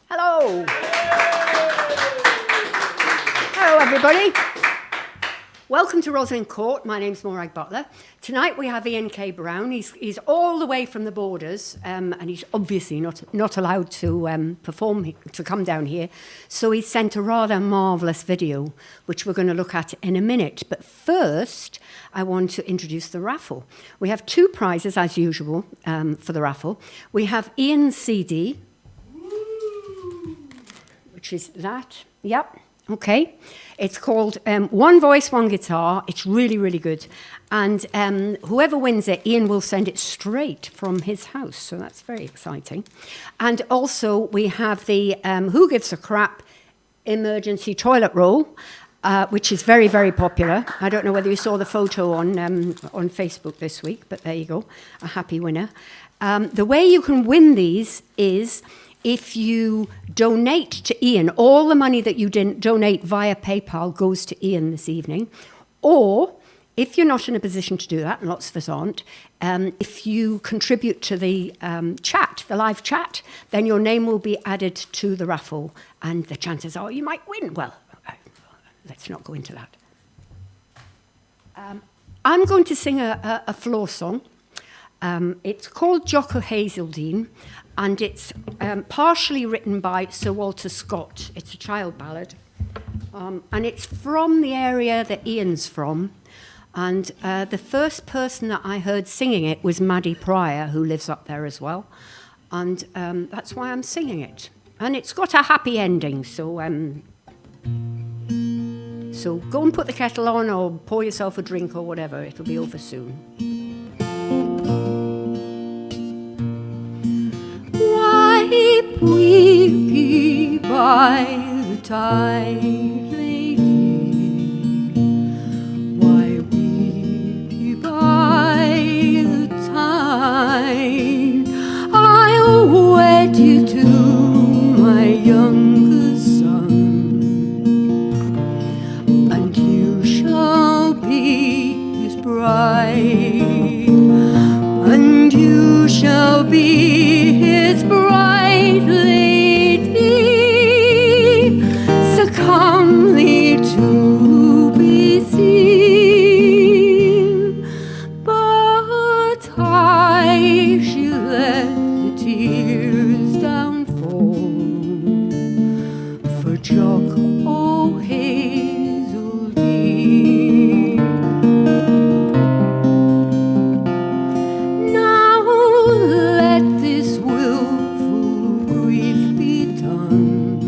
Hello. Hello, everybody. Welcome to Rosalind Court. My name's Morag Butler. Tonight we have Ian K. Brown. He's all the way from the borders, and he's obviously not allowed to perform, to come down here. So he's sent a rather marvellous video, which we're going to look at in a minute. But first, I want to introduce the raffle. We have two prizes, as usual, for the raffle. We have Ian's CD, which is that. Yep. Okay. It's called One Voice, One Guitar. It's really, really good. And whoever wins it, Ian will send it straight from his house. So that's very exciting. And also we have the Who Gives a Crap emergency toilet roll, which is very, very popular. I don't know whether you saw the photo on Facebook this week, but there you go, a happy winner. The way you can win these is if you donate to Ian. All the money that you donate via PayPal goes to Ian this evening. Or, if you're not in a position to do that, and lots of us aren't, if you contribute to the chat, the live chat, then your name will be added to the raffle, and the chances are you might win. Well, let's not go into that. I'm going to sing a floor song. It's called Jock o' Hazeldean, and it's partially written by Sir Walter Scott. It's a child ballad, and it's from the area that Ian's from. And the first person that I heard singing it was Maddie Pryor, who lives up there as well. And that's why I'm singing it. And it's got a happy ending, so go and put the kettle on or pour yourself a drink or whatever. It'll be over soon. Wipe, weepy by the tide, lady. Why weep ye by the tide? I'll wed you to my youngest son, and you shall be his bride, and you shall be his bride, lady, so comely to be seen. But I shall let the tears down fall for Jock o' Hazeldean. Now let this willful grief be done,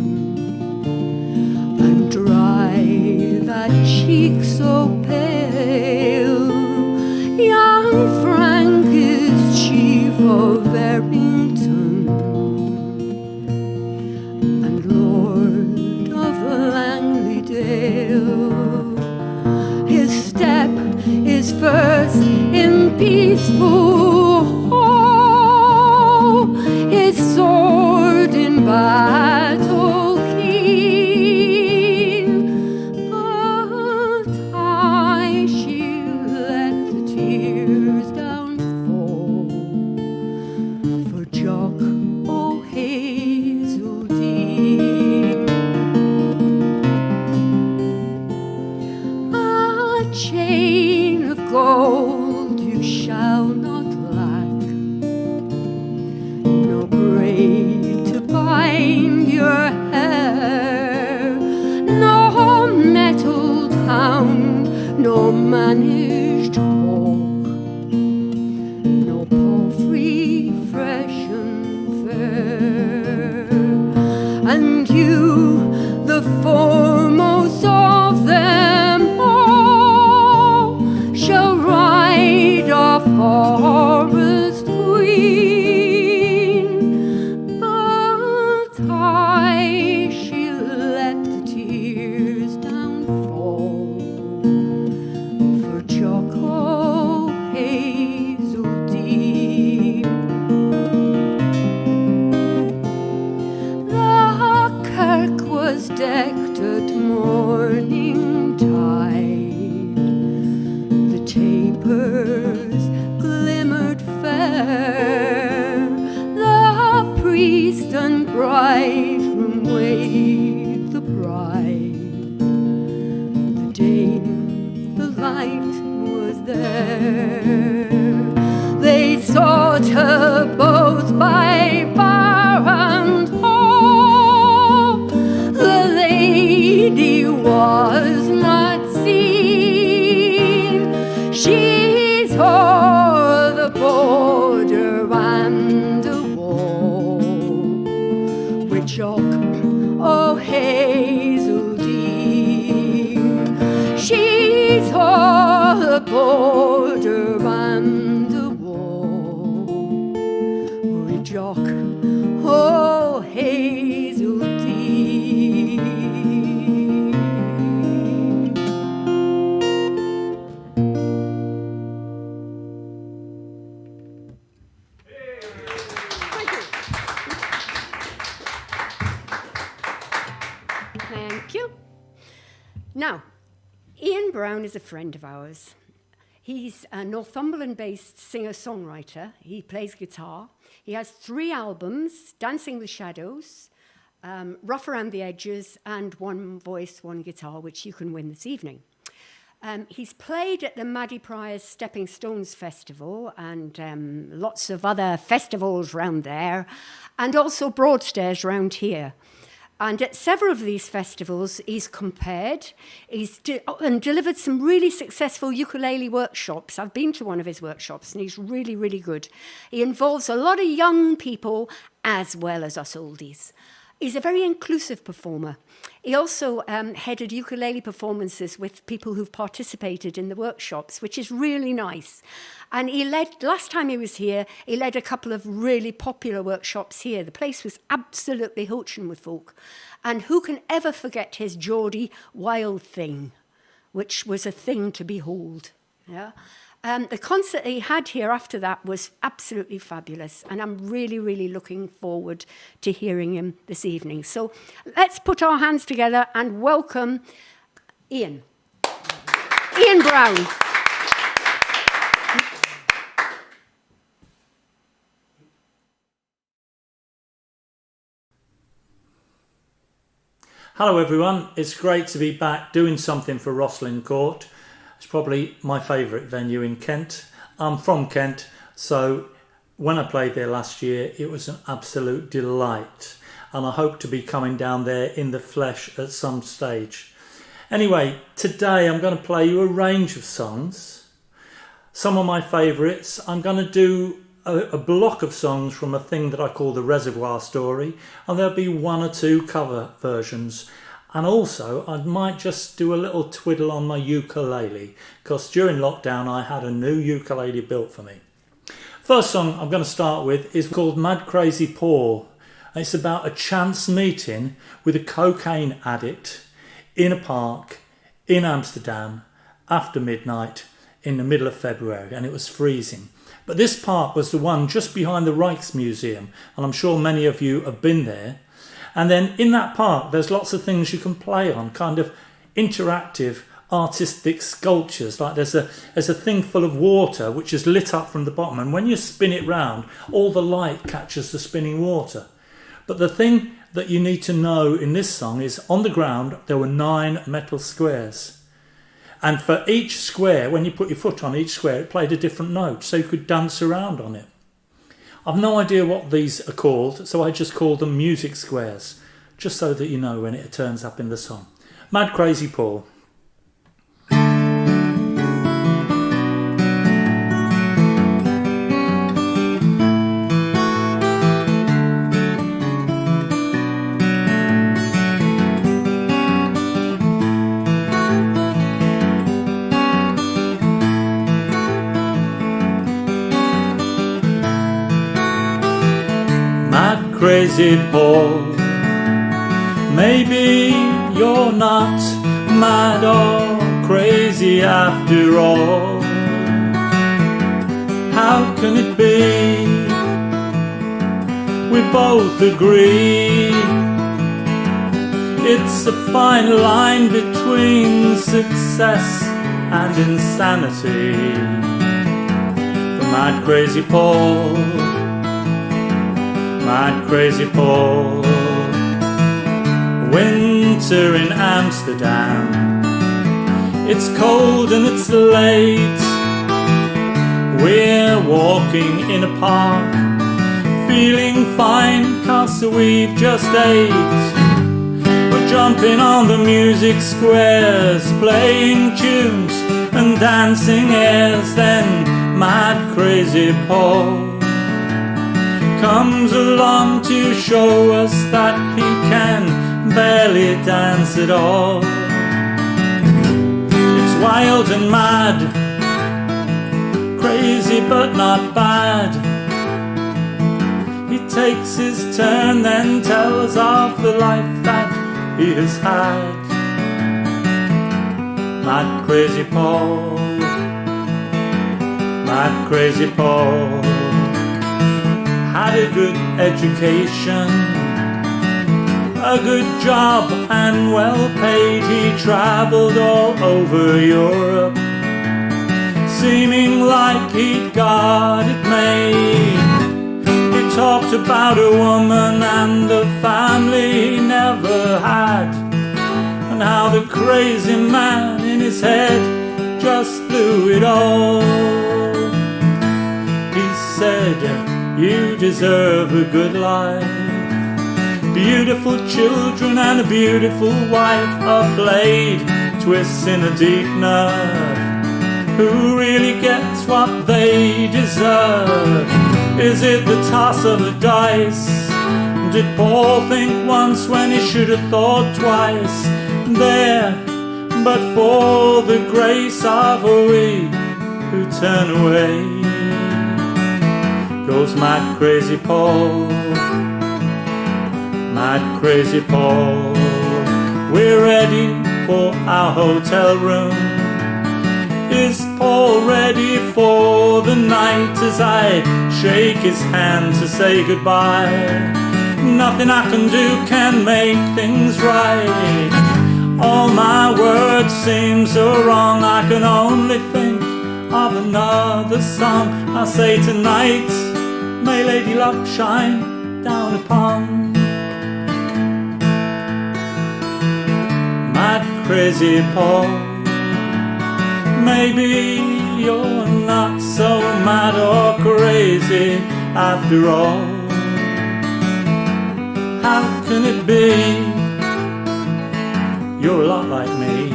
and dry that cheek so pale. Young Frank is chief of Errington, and Lord of Langley-dale. His step is first in peaceful hall, his sword in battle keen. But I shall let the tears down fall for Jock o' Hazeldean. A chain of gold you shall not lack, no braid to bind your hair, no mettled hound, no managed hawk, no palfrey fresh and fair, and you, the foremost of them all, shall ride a forest queen. But I shall let the tears down fall for Jock o' Hazeldean. The kirk was decked at morning tide, the tapers glimmered there. They sought her both by bar and hall. The lady was not seen. She's o'er the border and the wall. With chalk, oh Hazeldean, she's o'er the border and the wall. With chalk, oh Hazeldean. Thank you. Now, Ian Brown is a friend of ours. He's a Northumberland-based singer-songwriter. He plays guitar. He has 3 albums, Dancing with Shadows, Rough Around the Edges, and One Voice, One Guitar, which you can win this evening. He's played at the Maddie Prior's Stepping Stones Festival and lots of other festivals round there, and also Broadstairs round here. And at several of these festivals, he's compared, and delivered some really successful ukulele workshops. I've been to one of his workshops, and he's really, really good. He involves a lot of young people as well as us oldies. He's a very inclusive performer. He also headed ukulele performances with people who've participated in the workshops, which is really nice. And he led, last time he was here, he led a couple of really popular workshops here. The place was absolutely hooching with folk. And who can ever forget his Geordie Wild Thing, which was a thing to behold. Yeah. The concert he had here after that was absolutely fabulous, and I'm really, really looking forward to hearing him this evening. So let's put our hands together and welcome Ian. Ian Brown. Hello everyone, it's great to be back doing something for Rosslyn Court. It's probably my favourite venue in Kent. I'm from Kent, so when I played there last year, it was an absolute delight. And I hope to be coming down there in the flesh at some stage. Anyway, today I'm going to play you a range of songs. Some of my favourites. I'm going to do a block of songs from a thing that I call the Reservoir Story. And there'll be 1 or 2 cover versions. And also, I might just do a little twiddle on my ukulele, because during lockdown I had a new ukulele built for me. First song I'm going to start with is called Mad Crazy Paul. And it's about a chance meeting with a cocaine addict in a park in Amsterdam after midnight in the middle of February, and it was freezing. But this park was the one just behind the Rijksmuseum, and I'm sure many of you have been there. And then in that park, there's lots of things you can play on, kind of interactive, artistic sculptures. Like there's a thing full of water which is lit up from the bottom. And when you spin it round, all the light catches the spinning water. But the thing that you need to know in this song is on the ground, there were 9 metal squares. And for each square, when you put your foot on each square, it played a different note. So you could dance around on it. I've no idea what these are called, so I just call them music squares, just so that you know when it turns up in the song. Mad Crazy Paul. Crazy Paul, maybe you're not mad or crazy after all. How can it be? We both agree it's a fine line between success and insanity. For Mad Crazy Paul, Mad Crazy Paul. Winter in Amsterdam, it's cold and it's late, walking in a park, feeling fine 'cause we've just ate. We're jumping on the music squares, playing tunes and dancing airs. Then mad crazy Paul comes along to show us that he can barely dance at all. It's wild and mad, crazy but not bad. He takes his turn, then tells of the life that he has had. Mad crazy Paul, mad crazy Paul, had a good education, a good job and well paid. He travelled all over Europe, seeming like he'd got it made. He talked about a woman and the family he never had, and how the crazy man in his head just blew it all. He said, you deserve a good life, beautiful children and a beautiful wife. A blade twists in a deep nerve, who really gets what they deserve? Is it the toss of the dice? Did Paul think once when he should have thought twice? There, but for the grace of we who turn away, goes mad crazy Paul, mad crazy Paul. We're ready for our hotel room. Is Paul ready for the night? As I shake his hand to say goodbye, nothing I can do can make things right. All my words seem so wrong, I can only think of another song. I say tonight, may Lady Luck shine down upon mad crazy Paul. Maybe you're not so mad or crazy after all. How can it be? You're a lot like me.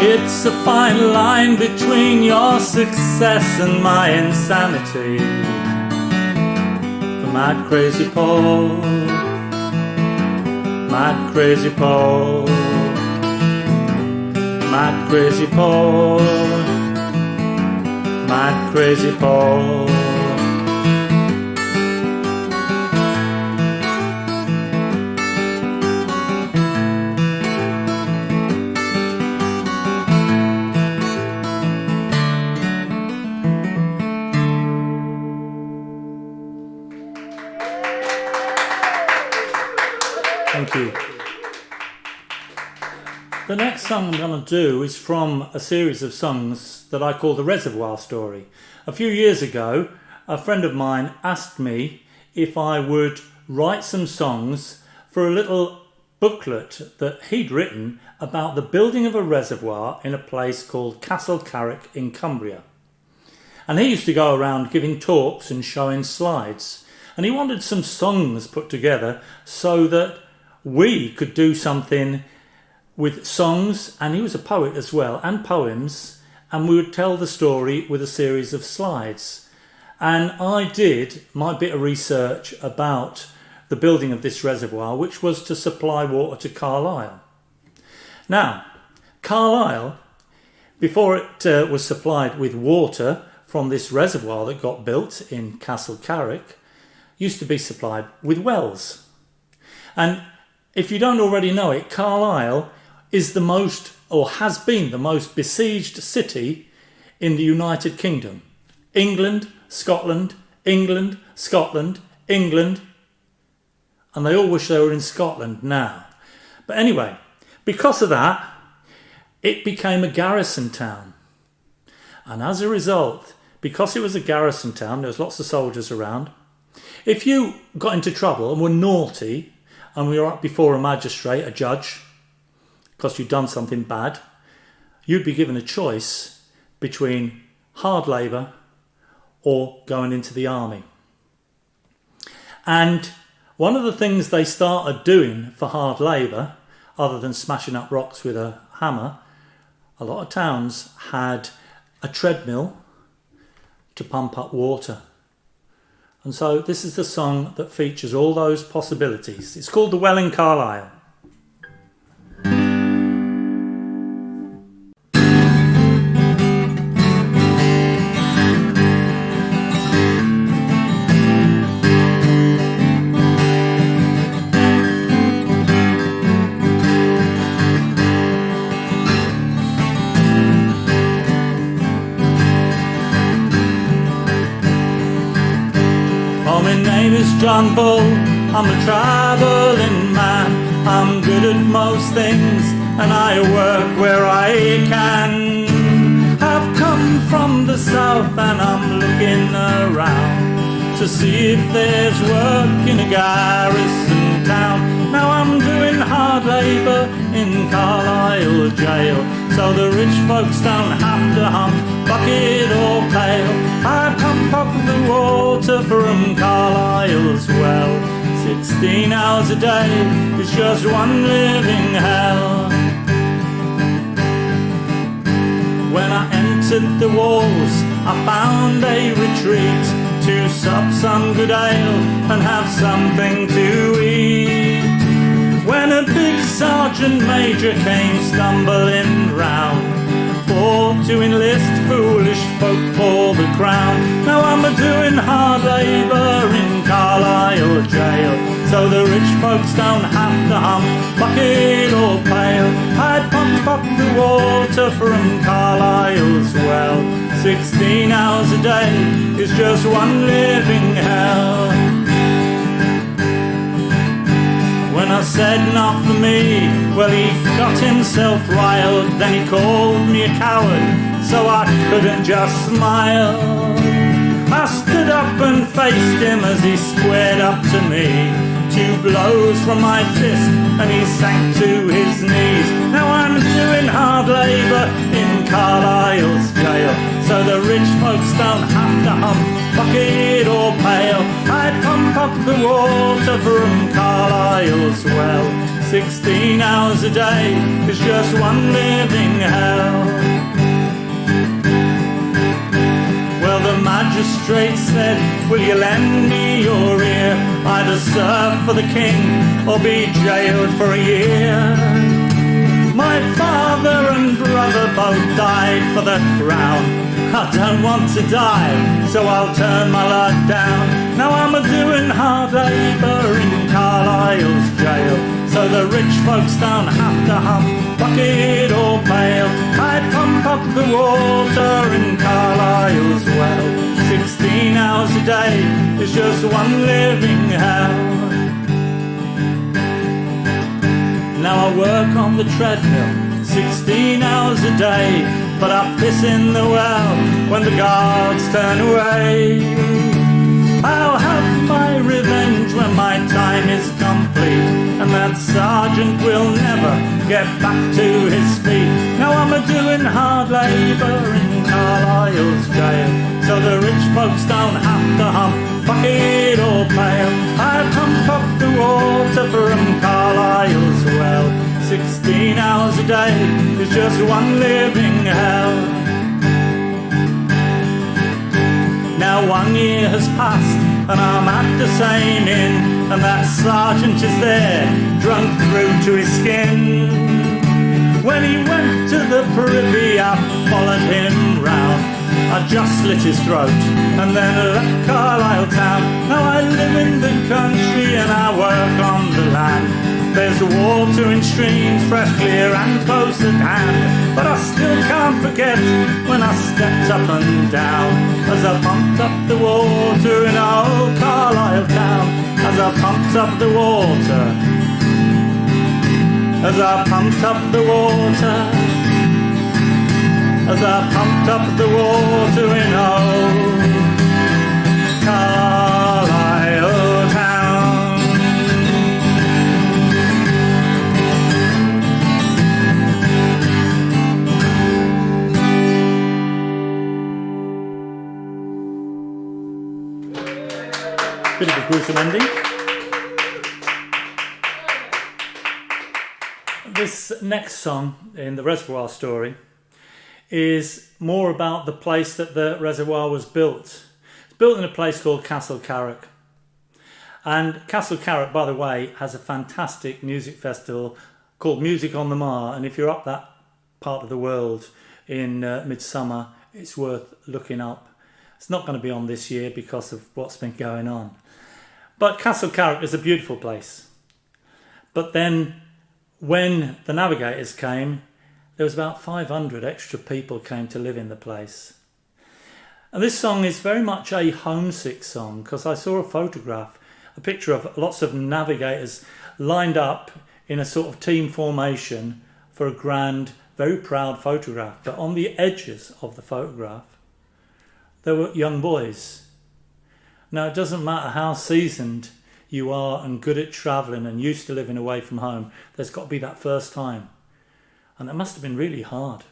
It's a fine line between your success and my insanity. For mad crazy Paul, mad crazy Paul, mad crazy Paul, mad crazy Paul. Thank you. The next song I'm going to do is from a series of songs that I call the Reservoir Story. A few years ago, a friend of mine asked me if I would write some songs for a little booklet that he'd written about the building of a reservoir in a place called Castle Carrick in Cumbria. And he used to go around giving talks and showing slides. And he wanted some songs put together so that we could do something with songs, and he was a poet as well, and poems, and we would tell the story with a series of slides. And I did my bit of research about the building of this reservoir, which was to supply water to Carlisle. Now, Carlisle, before it was supplied with water from this reservoir that got built in Castle Carrick, used to be supplied with wells. And if you don't already know it, Carlisle is the most, or has been the most besieged city in the United Kingdom. England, Scotland, England, Scotland, England, and they all wish they were in Scotland now. But anyway, because of that, it became a garrison town. And as a result, because it was a garrison town, there was lots of soldiers around. If you got into trouble and were naughty, and we were up before a magistrate, a judge, because you'd done something bad, you'd be given a choice between hard labour or going into the army. And one of the things they started doing for hard labour, other than smashing up rocks with a hammer, a lot of towns had a treadmill to pump up water. And so this is the song that features all those possibilities. It's called the Welling Carlisle. John Bull, I'm a travelling man. I'm good at most things and I work where I can. I've come from the south and I'm looking around to see if there's work in a garrison town. Now I'm doing hard labour in Carlisle jail, so the rich folks don't have to hump bucket or pail. I pump up the water from Carlisle's well. 16 hours a day is just one living hell. When I entered the walls, I found a retreat to sup some good ale and have something to eat. When a big sergeant major came stumbling round for to enlist foolish folk for the crown. Now I'm a-doing hard labour in Carlisle jail, so the rich folks don't have to hump bucket or pail. I pump up the water from Carlisle's well. 16 hours a day is just one living hell. When I said not for me, well he got himself riled. Then he called me a coward, so I couldn't just smile. I stood up and faced him as he squared up to me. 2 blows from my fist and he sank to his knees. Now I'm doing hard labour in Carlisle's jail, so the rich folks don't have to hump bucket or pail. I pump up the water from Carlisle's well. 16 hours a day is just one living hell. Well, the magistrate said, will you lend me your ear? Either serve for the king or be jailed for a year. My father and brother both died for the crown. I don't want to die, so I'll turn my luck down. Now I'm a-doing hard labour in Carlisle's jail, so the rich folks don't have to hump bucket or pail. I pump up the water in Carlisle's well. 16 hours a day is just one living hell. Now I work on the treadmill 16 hours a day, but I piss in the well when the guards turn away. I'll have my revenge when my time is complete, and that sergeant will never get back to his feet. Now I'm a-doing hard labour in Carlisle's jail, so the rich folks don't have to hump bucket or pail. I pump up the water from Carlisle's well. 16 hours a day is just one living hell. Now 1 year has passed and I'm at the same inn, and that sergeant is there, drunk through to his skin. When he went to the privy I followed him round. I just slit his throat and then left Carlisle town. Now I live in the country and I work on the land. There's water in streams, fresh, clear and close at hand, but I still can't forget when I stepped up and down, as I pumped up the water in old Carlisle town. As I pumped up the water, as I pumped up the water, as I pumped up the water in old Carlisle town. Bit of a gruesome ending. This next song in the reservoir story is more about the place that the reservoir was built. It's built in a place called Castle Carrick. And Castle Carrick, by the way, has a fantastic music festival called Music on the Mar. And if you're up that part of the world in midsummer, it's worth looking up. It's not going to be on this year because of what's been going on. But Castle Carrick is a beautiful place. But then when the Navigators came, there was about 500 extra people came to live in the place. And this song is very much a homesick song, because I saw a picture of lots of navigators lined up in a sort of team formation for a grand, very proud photograph. But on the edges of the photograph, there were young boys. Now, it doesn't matter how seasoned you are and good at travelling and used to living away from home, there's got to be that first time. And it must have been really hard.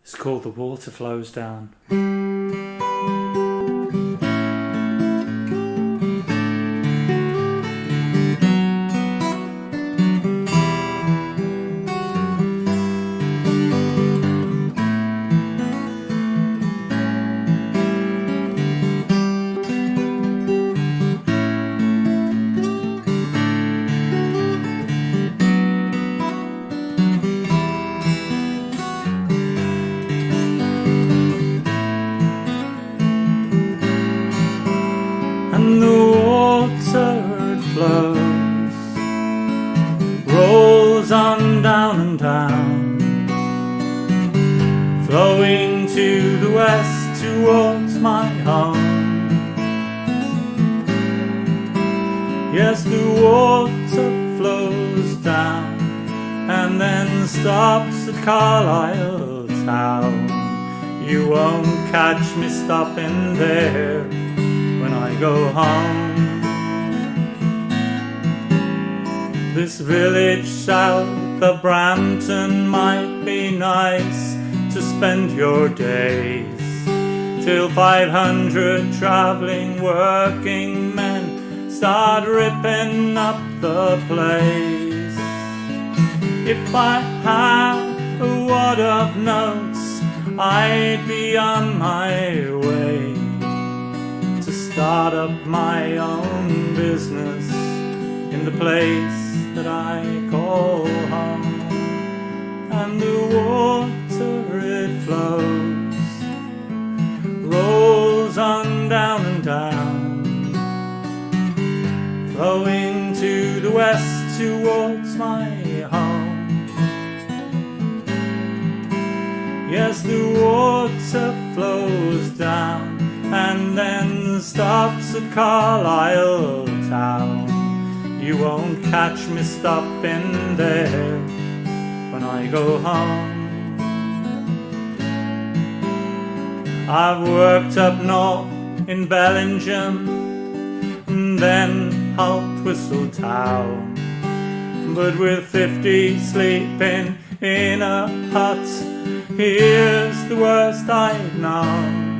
It's called The Water Flows Down. And the water it flows, rolls on down and down, flowing to the west towards my home. Yes, the water flows down and then stops at Carlisle town. You won't catch me stopping there when I go home. This village south of Brampton might be nice to spend your days, till 500 travelling working men start ripping up the place. If I had a wad of notes, I'd be on my way to start up my own business in the place that I call home. And the water it flows, rolls on down and down, flowing to the west towards my home. Yes, the water flows down and then stops at Carlisle town. You won't catch me stopping there when I go home. I've worked up north in Bellingham and then Halt Whistle Town, but with 50 sleeping in a hut, here's the worst I've known.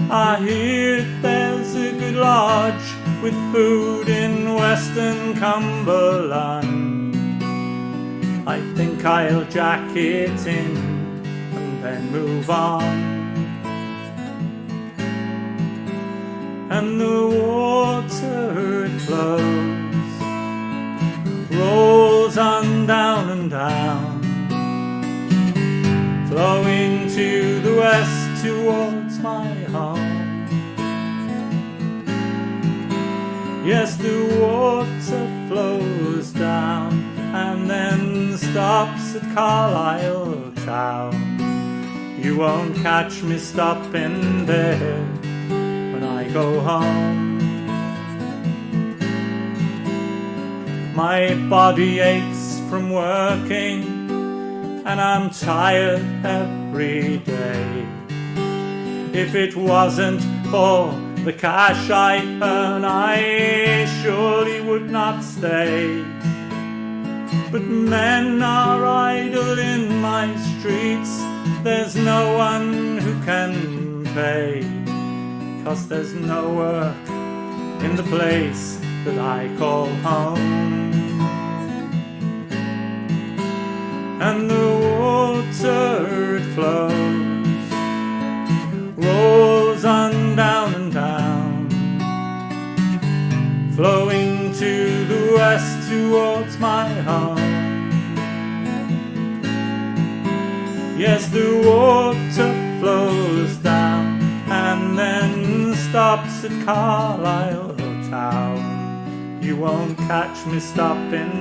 I hear there's a good lodge with food in Western Cumberland. I think I'll jack it in and then move on. And the water it flows, rolls on down and down, flowing to the west towards my home. Yes, the water flows down and then stops at Carlisle town. You won't catch me stopping there when I go home. My body aches from working and I'm tired every day. If it wasn't for the cash I earn, I surely would not stay. But men are idle in my streets, there's no one who can pay. 'cause there's no work in the place that I call home. And the water, it flows, rolls on down and down, flowing to the west towards my home. Yes, the water flows down and then stops at Carlisle town. You won't catch me stopping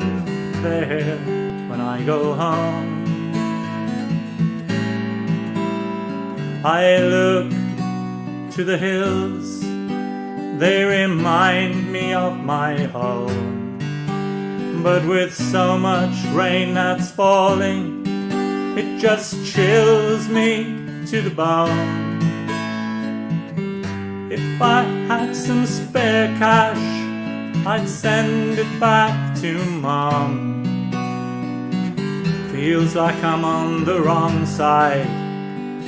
there when I go home. I look to the hills, they remind me of my home. But with so much rain that's falling, it just chills me to the bone. If I had some spare cash, I'd send it back to Mom. Feels like I'm on the wrong side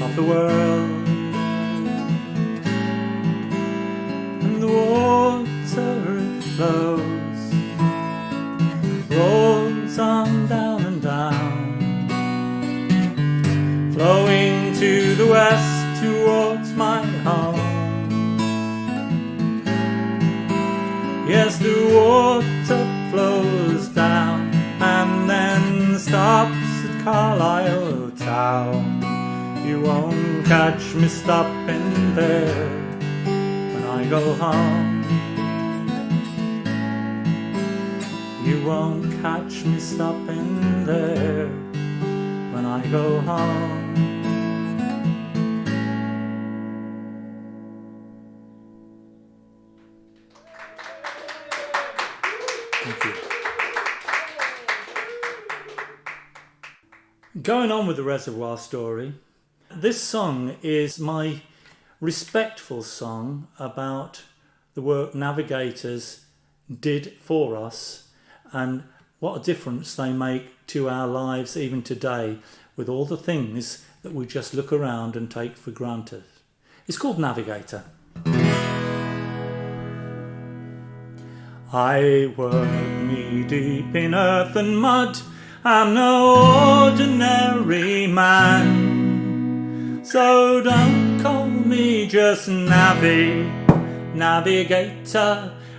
of the world. And the water, it flows, rolls on down and down, flowing to the west towards my home. Yes, the water flows down and then stops at Carlisle town. You won't catch me stopping there when I go home. You won't catch me stopping there when I go home. Thank you. Going on with the reservoir story, this song is my respectful song about the work navigators did for us and what a difference they make to our lives even today with all the things that we just look around and take for granted. It's called Navigator. I work knee deep in earth and mud, I'm no ordinary man. So don't call me just Navigator,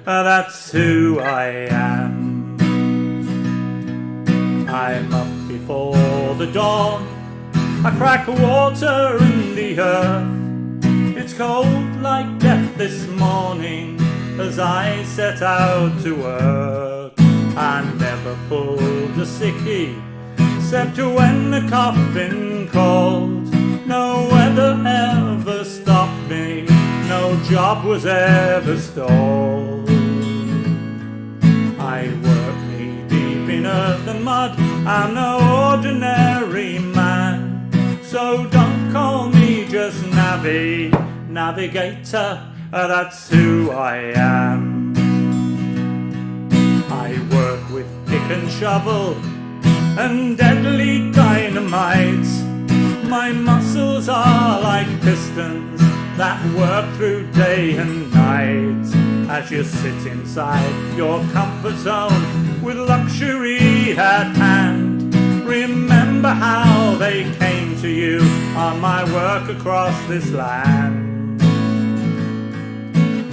that's who I am. I'm up before the dawn, I crack water in the earth. It's cold like death this morning as I set out to work. I never pulled a sickie except when the coffin called. No weather ever stopped me, no job was ever stalled. I work knee deep in earth and mud, I'm no ordinary man. So don't call me just Navigator, that's who I am. I work with pick and shovel and deadly dynamite. My muscles are like pistons that work through day and night. As you sit inside your comfort zone with luxury at hand, remember how they came to you on my work across this land.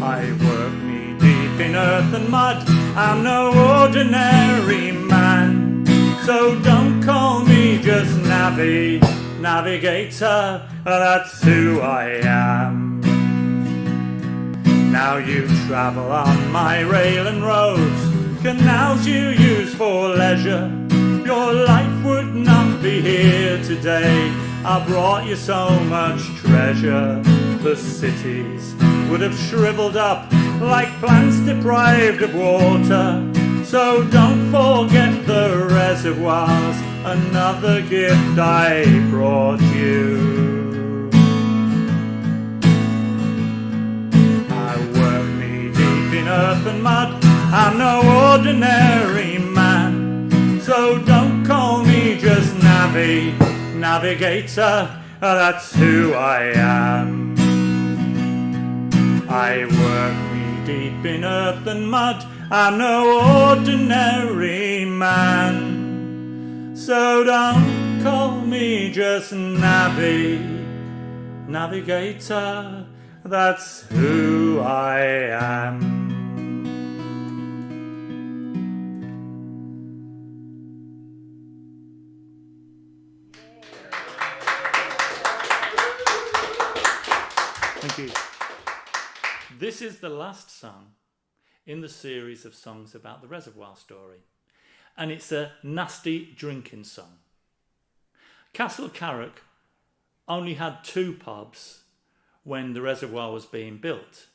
I work knee deep in earth and mud, I'm no ordinary man. So don't call me just Navigator, that's who I am. Now you travel on my rail and roads, canals you use for leisure. Your life would not be here today, I brought you so much treasure. The cities would have shriveled up like plants deprived of water. So don't forget the reservoirs, another gift I brought you. I work knee deep in earth and mud, I'm no ordinary man. So don't call me just Navigator, that's who I am. I work knee-deep in earth and mud, I'm no ordinary man. So don't call me just Navigator, that's who I am. Thank you. This is the last song in the series of songs about the reservoir story, and it's a nasty drinking song. Castle Carrick only had 2 pubs when the reservoir was being built,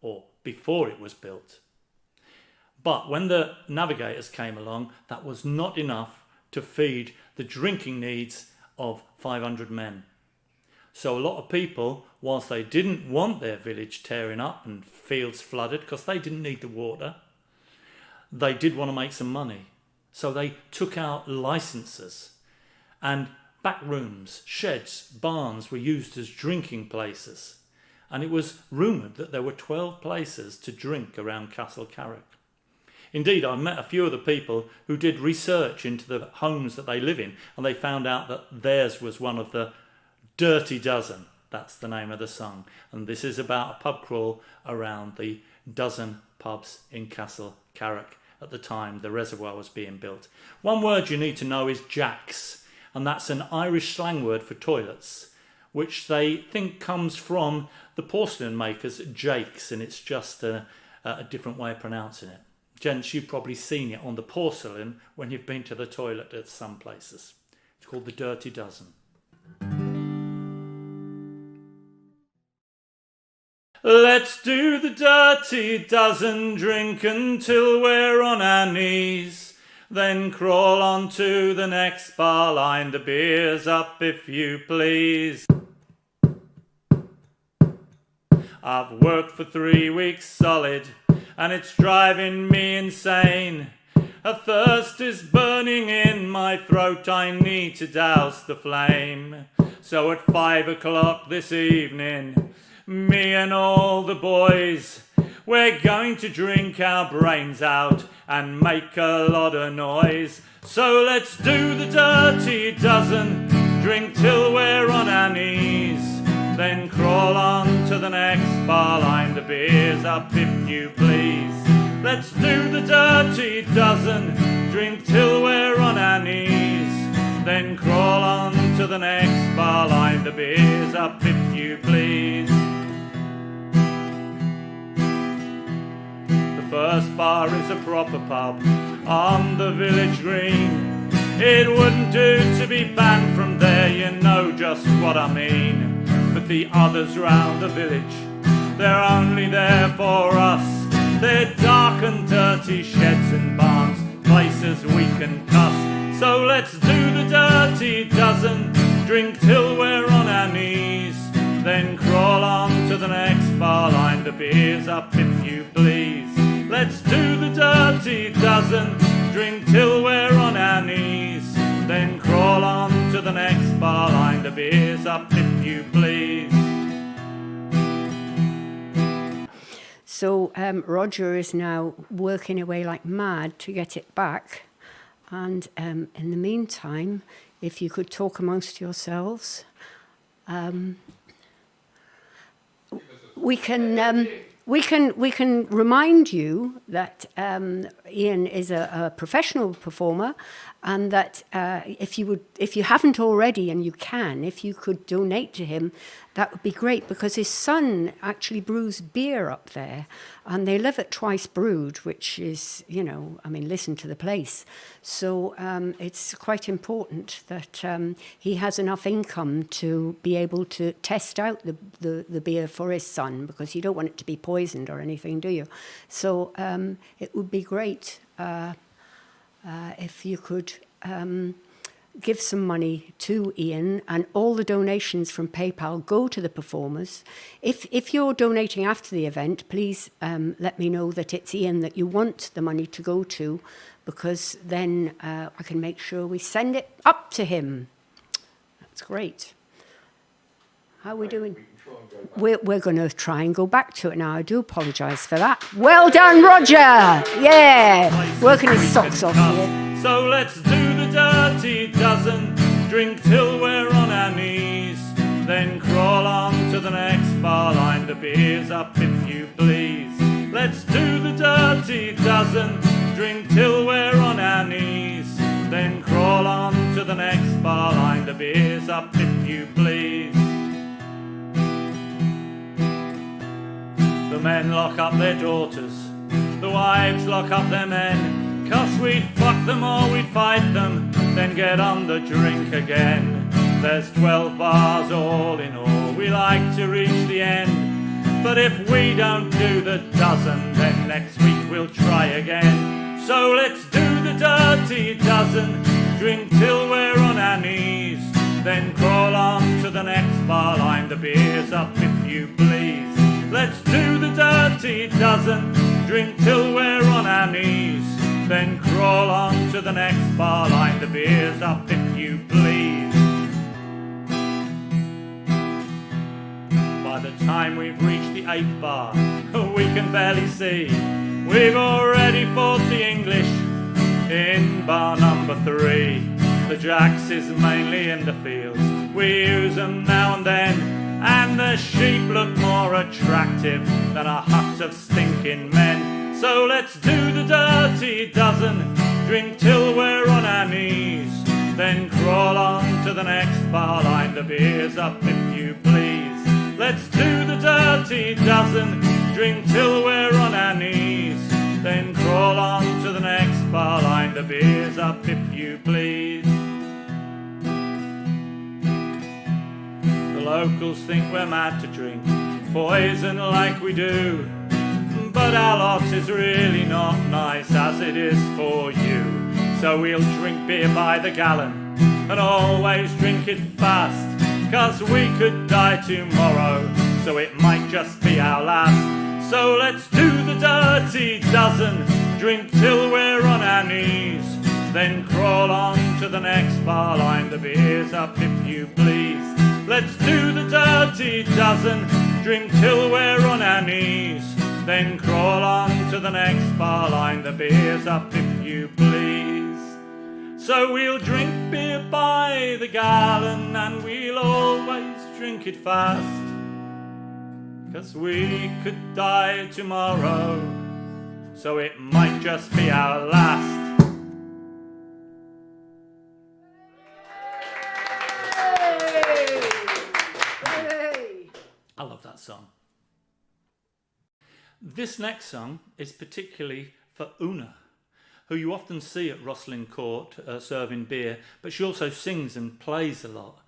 or before it was built. But when the Navigators came along, that was not enough to feed the drinking needs of 500 men. So a lot of people, whilst they didn't want their village tearing up and fields flooded, because they didn't need the water, they did want to make some money. So they took out licenses, and back rooms, sheds, barns were used as drinking places. And it was rumoured that there were 12 places to drink around Castle Carrick. Indeed, I met a few of the people who did research into the homes that they live in, and they found out that theirs was one of the Dirty Dozen. That's the name of the song. And this is about a pub crawl around the dozen pubs in Castle Carrick at the time the reservoir was being built. One word you need to know is jacks, and that's an Irish slang word for toilets, which they think comes from the porcelain makers Jakes, and it's just a different way of pronouncing it. Gents, you've probably seen it on the porcelain when you've been to the toilet at some places. It's called the Dirty Dozen. Let's do the dirty dozen, drink until we're on our knees, then crawl on to the next bar, line the beers up if you please. I've worked for 3 weeks solid, and it's driving me insane. A thirst is burning in my throat, I need to douse the flame. So at 5 o'clock this evening, me and all the boys, we're going to drink our brains out and make a lot of noise. So let's do the dirty dozen, drink till we're on our knees, then crawl on to the next bar, line the beers up if you please. Let's do the dirty dozen, drink till we're on our knees, then crawl on to the next bar, line the beers up if you please. The first bar is a proper pub on the village green. It wouldn't do to be banned from there, you know just what I mean. But the others round the village, they're only there for us. They're dark and dirty sheds and barns, places we can cuss. So let's do the dirty dozen, drink till we're on our knees, then crawl on to the next bar, line the beers up if you please. Let's do the dirty dozen, drink till we're on our knees, then crawl on to the next bar, line the beers up if you please. So Roger is now working away like mad to get it back. And in the meantime, if you could talk amongst yourselves, we can remind you that Ian is a professional performer, and that if you haven't already, and you can, if you could donate to him, that would be great, because his son actually brews beer up there, and they live at Twice Brewed, which is, listen to the place. So it's quite important that he has enough income to be able to test out the beer for his son, because you don't want it to be poisoned or anything, do you? So it would be great if you could give some money to Ian, and all the donations from PayPal go to the performers. If you're donating after the event, please let me know that it's Ian that you want the money to go to, because then I can make sure we send it up to him. That's great. How are we doing? We're going to try and go back to it now. I do apologise for that. Well done, Roger. Yeah. Working his socks off here. So let's do the dirty dozen. Drink till we're on our knees. Then crawl on to the next bar line. The beer's up if you please. Let's do the dirty dozen. Drink till we're on our knees. Then crawl on to the next bar line. The beer's up if you please. The men lock up their daughters, the wives lock up their men, 'cause we'd fuck them or we'd fight them, then get on the drink again. There's 12 bars all in all, we like to reach the end, but if we don't do the dozen, then next week we'll try again. So let's do the dirty dozen, drink till we're on our knees, then crawl on to the next bar line, the beer's up if you please. Let's do the dirty dozen, drink till we're on our knees, then crawl on to the next bar line, the beer's up if you please. By the time we've reached the 8th bar, we can barely see. We've already fought the English in bar number 3. The jacks is mainly in the fields, we use them now and then, and the sheep look more attractive than a hut of stinking men. So let's do the dirty dozen, drink till we're on our knees, then crawl on to the next bar line, the beer's up if you please. Let's do the dirty dozen, drink till we're on our knees, then crawl on to the next bar line, the beer's up if you please. The locals think we're mad to drink poison like we do, but our lot is really not nice as it is for you. So we'll drink beer by the gallon and always drink it fast, 'cause we could die tomorrow, so it might just be our last. So let's do the dirty dozen, drink till we're on our knees, then crawl on to the next bar line, the beer's up if you please. Let's do the dirty dozen, drink till we're on our knees, then crawl on to the next bar line, the beer's up if you please. So we'll drink beer by the gallon and we'll always drink it fast, 'cause we could die tomorrow, so it might just be our last. I love that song. This next song is particularly for Una, who you often see at Rosslyn Court serving beer, but she also sings and plays a lot.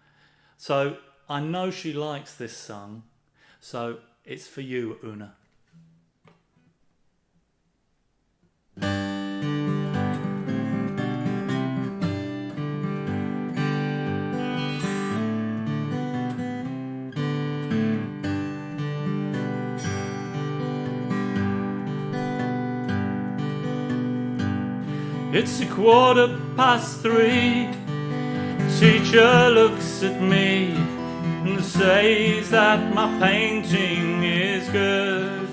So I know she likes this song, so it's for you, Una. It's 3:15. Teacher looks at me and says that my painting is good.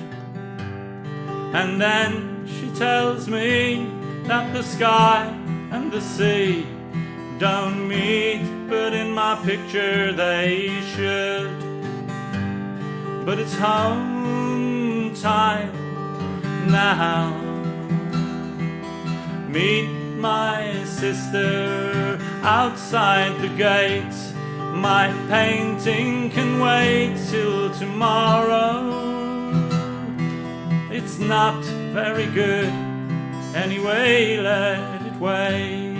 And then she tells me that the sky and the sea don't meet, but in my picture they should. But it's home time now. Meet my sister outside the gate. My painting can wait till tomorrow. It's not very good, anyway, let it wait.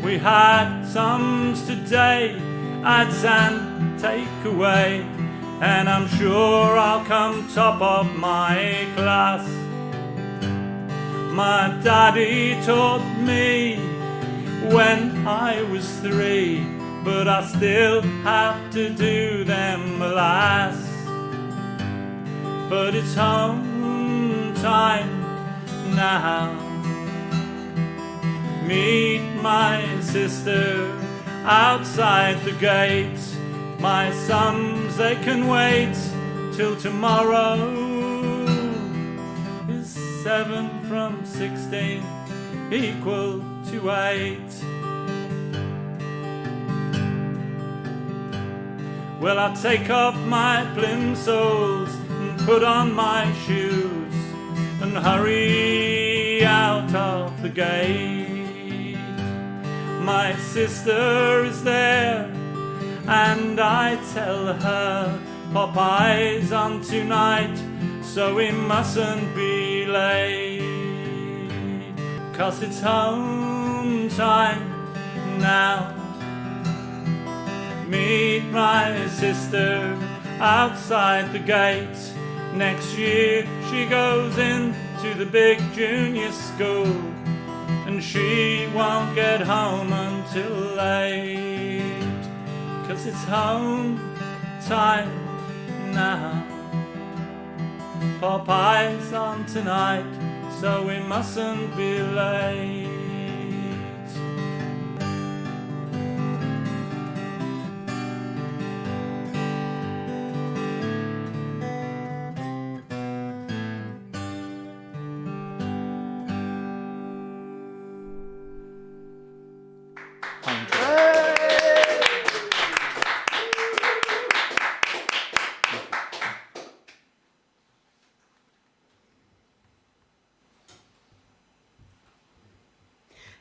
We had sums today, ads and takeaway, and I'm sure I'll come top of my class. My daddy taught me when I was 3, but I still have to do them last. But it's home time now. Meet my sister outside the gate. My sums, they can wait till tomorrow. Is 7 from 16 equal to 8? Well, I take off my plimsolls and put on my shoes and hurry out of the gate. My sister is there and I tell her Popeye's on tonight, so we mustn't be late, 'cause it's home time now. Meet my sister outside the gate. Next year she goes into the big junior school, and she won't get home until late, 'cause it's home time now. Popeye's on tonight, so we mustn't be late.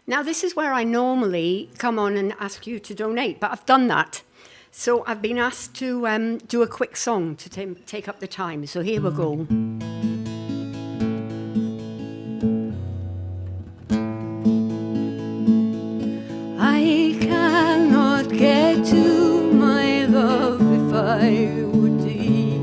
Now, this is where I normally come on and ask you to donate, but I've done that. So I've been asked to do a quick song to take up the time. So here we go. I cannot get to my love if I would thee,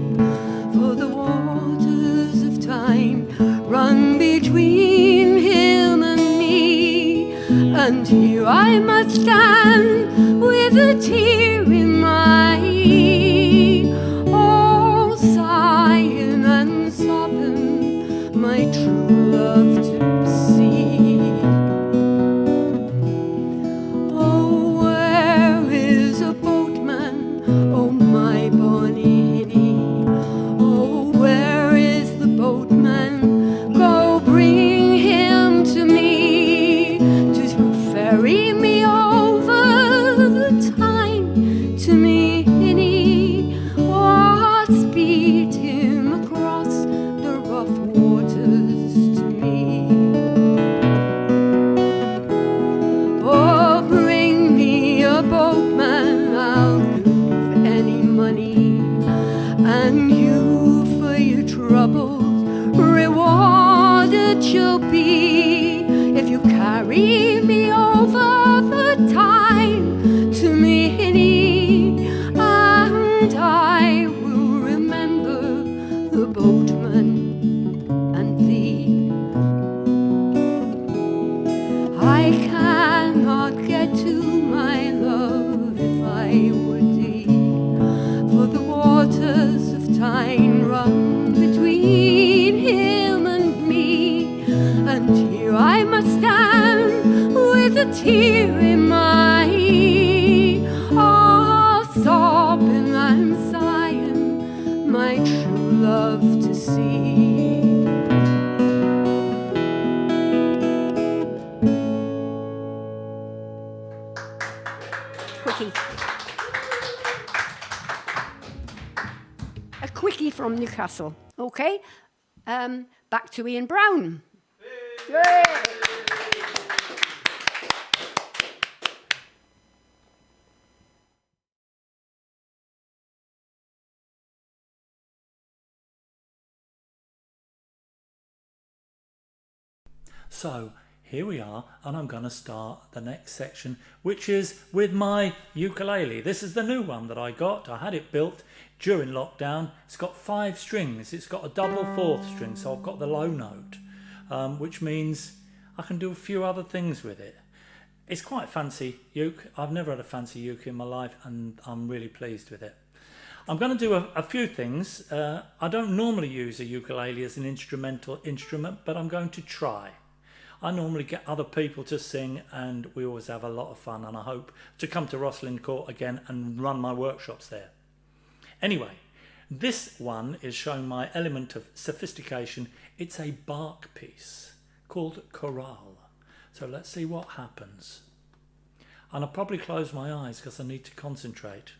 for the waters of time run between him and me, and here I must stand with a tear in my eye, all sighing and sobbing my true love to see. Tear in my eye, all sobbing and sighing my true love to see. Quickie. A quickie from Newcastle. Okay, back to Ian Brown. Yay. So here we are, and I'm going to start the next section, which is with my ukulele. This is the new one that I got. I had it built during lockdown. It's got 5 strings. It's got a double 4th string, so I've got the low note, which means I can do a few other things with it. It's quite a fancy uke. I've never had a fancy uke in my life, and I'm really pleased with it. I'm going to do a few things. I don't normally use a ukulele as an instrumental instrument, but I'm going to try. I normally get other people to sing, and we always have a lot of fun, and I hope to come to Rosslyn Court again and run my workshops there. Anyway, this one is showing my element of sophistication. It's a bark piece called chorale. So let's see what happens. And I'll probably close my eyes because I need to concentrate.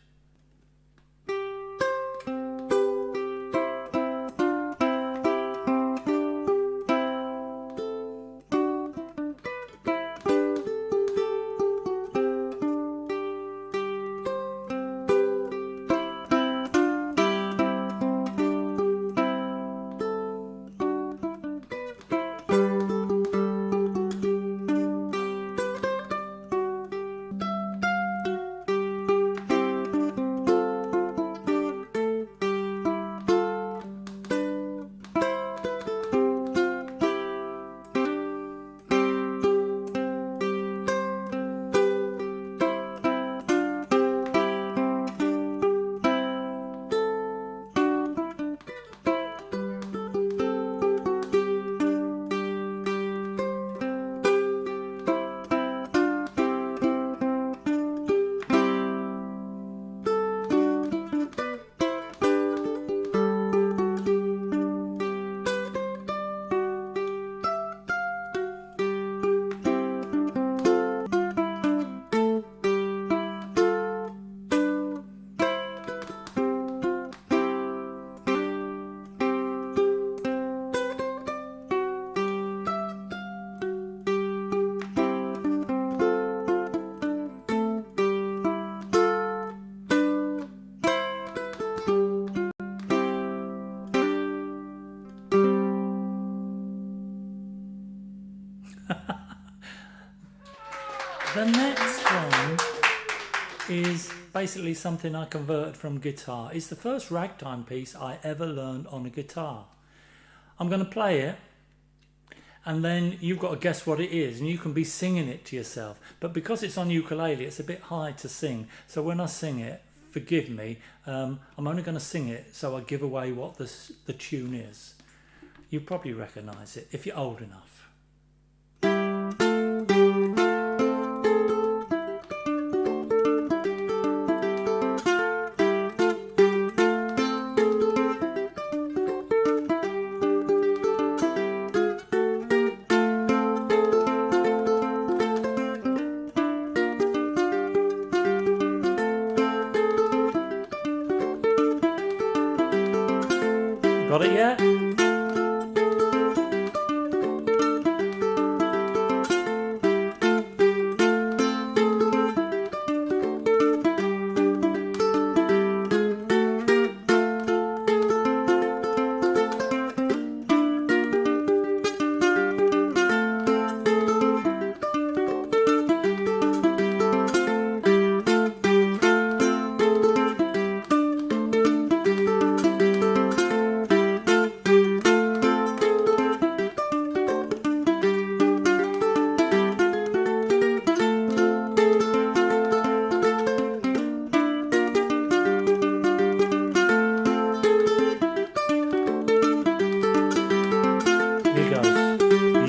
The next one is basically something I converted from guitar. It's the first ragtime piece I ever learned on a guitar. I'm going to play it, and then you've got to guess what it is, and you can be singing it to yourself. But because it's on ukulele, it's a bit high to sing. So when I sing it, forgive me, I'm only going to sing it so I give away what the tune is. You probably recognise it if you're old enough. Got it yet?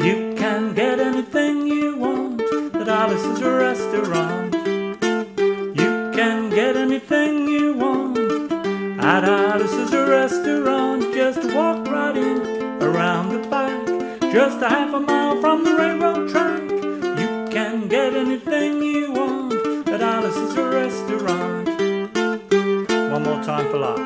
You can get anything you want at Alice's restaurant. You can get anything you want at Alice's restaurant. Just walk right in around the back, just a half a mile from the railroad track. You can get anything you want at Alice's restaurant. One more time for luck.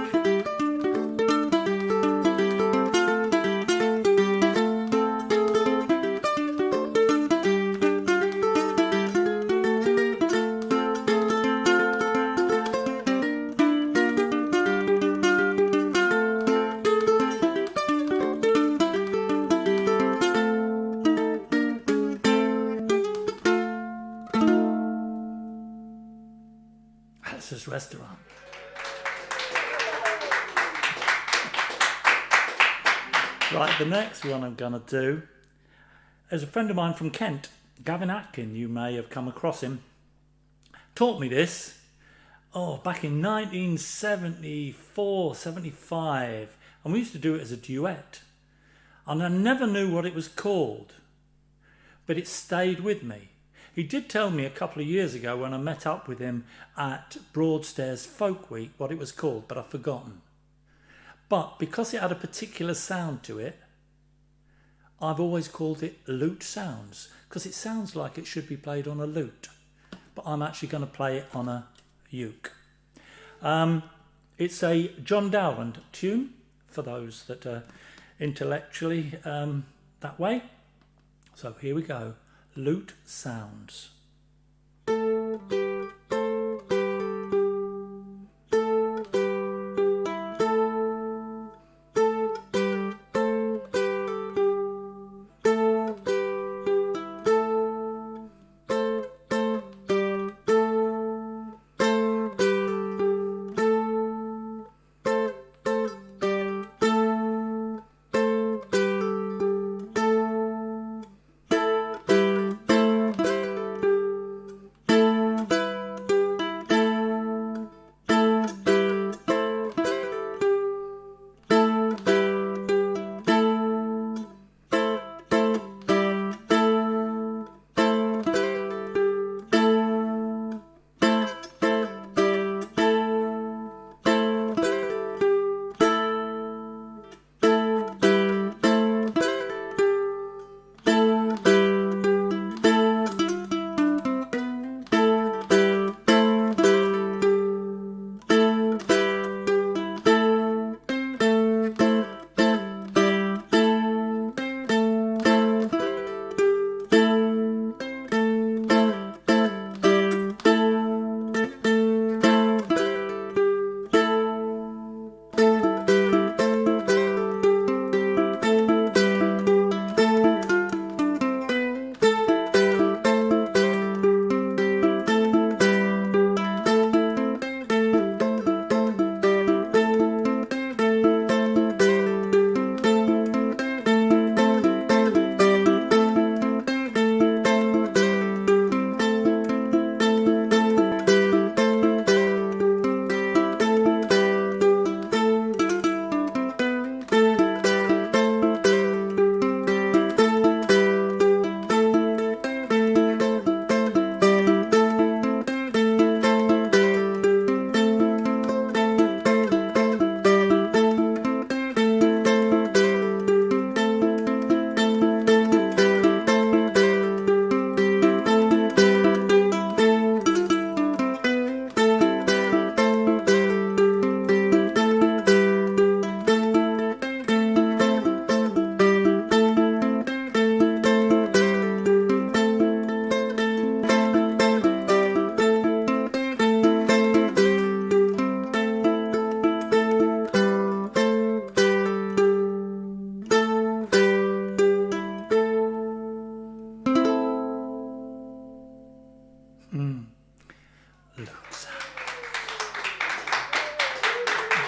Alice's restaurant. Right, the next one I'm going to do is a friend of mine from Kent, Gavin Atkin. You may have come across him. Taught me this, back in 1974, 75. And we used to do it as a duet. And I never knew what it was called. but it stayed with me. He did tell me a couple of years ago when I met up with him at Broadstairs Folk Week what it was called, but I've forgotten. But because it had a particular sound to it, I've always called it Lute Sounds, because it sounds like it should be played on a lute, but I'm actually going to play it on a uke. It's a John Dowland tune, for those that are intellectually that way. So here we go, Lute Sounds.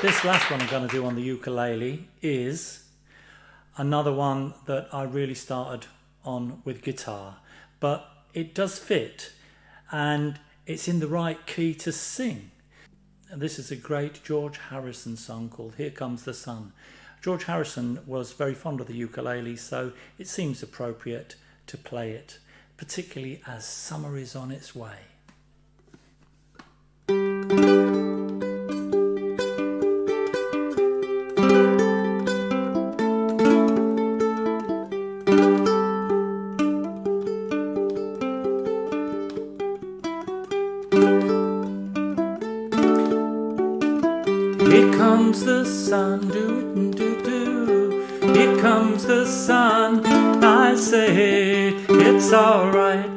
This last one I'm going to do on the ukulele is another one that I really started on with guitar, but it does fit and it's in the right key to sing. And this is a great George Harrison song called Here Comes the Sun. George Harrison was very fond of the ukulele, so it seems appropriate to play it, particularly as summer is on its way. Here comes the sun, do-do-do. Here comes the sun, I say it's alright.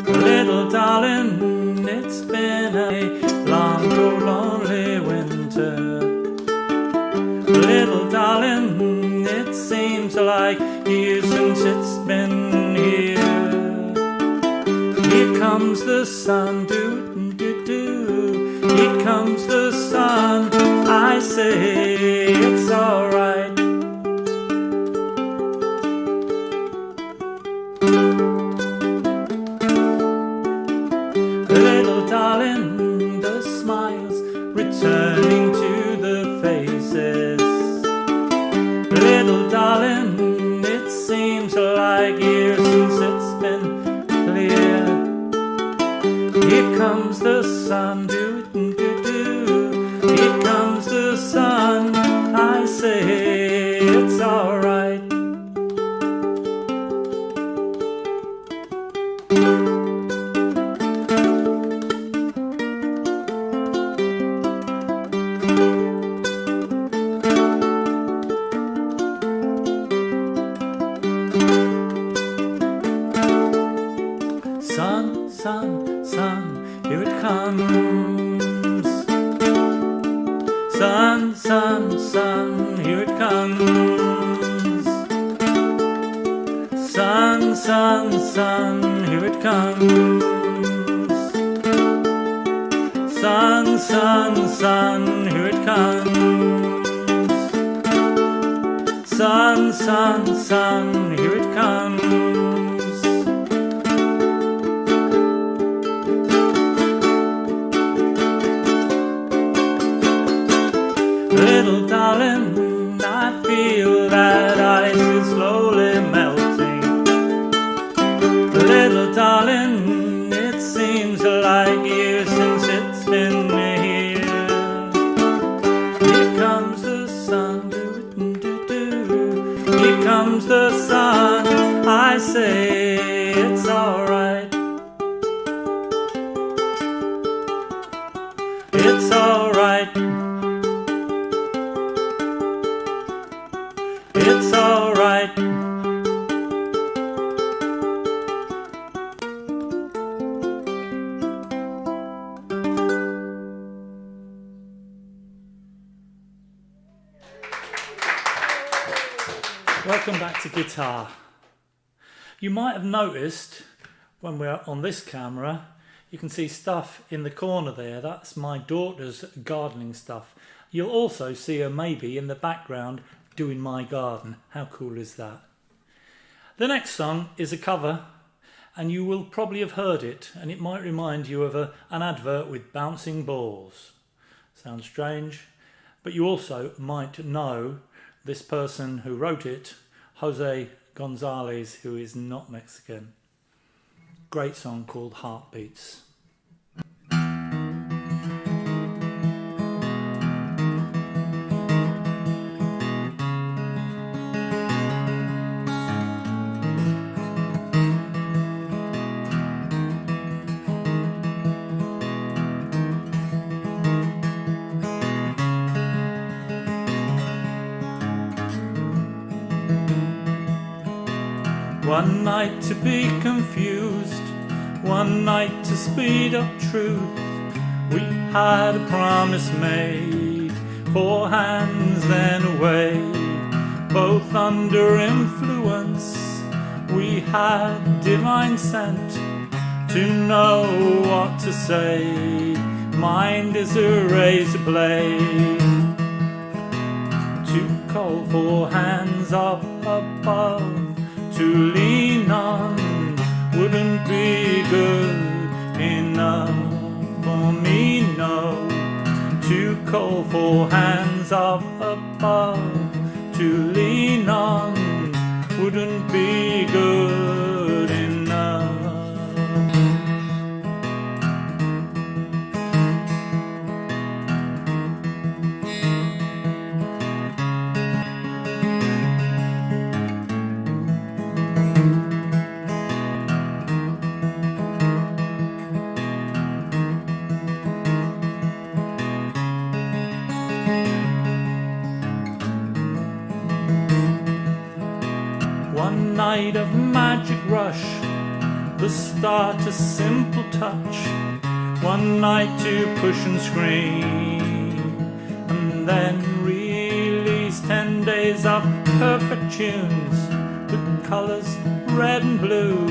Little darling, it's been a long, lonely winter. Little darling, it seems like years since it's been here. Here comes the sun, do-do-do. Here comes the sun, I say it's alright. Little darling, the smiles returning to the comes the sun, here comes the sun. I say it's alright. Sun, sun, sun, here it comes. Sun, sun, sun, here it comes. Sun, sun, sun, here it comes. Sun, sun, sun, here it comes. Sun, sun, sun, here it comes. Little darling, I feel that ice is slowly melting. Little darling, it seems like years since it's been here. Here comes the sun, here comes the sun. I say it's alright. It's alright. It's alright. Welcome back to guitar. You might have noticed when we're on this camera, you can see stuff in the corner there. That's my daughter's gardening stuff. You'll also see her maybe in the background doing my garden. How cool is that? The next song is a cover, and you will probably have heard it, and it might remind you of an advert with bouncing balls. Sounds strange, but you also might know this person who wrote it, Jose Gonzalez, who is not Mexican. Great song called Heartbeats. One night to be confused, one night to speed up truth. We had a promise made, 4 hands then away. Both under influence, we had divine scent to know what to say. Mind is a razor blade, too cold for hands up above. To lean on wouldn't be good enough for me, no. Too cold for hands up above. To lean on wouldn't be good enough. One night of magic rush, the start a simple touch. One night to push and scream, and then release 10 days of perfect tunes with colours red and blue.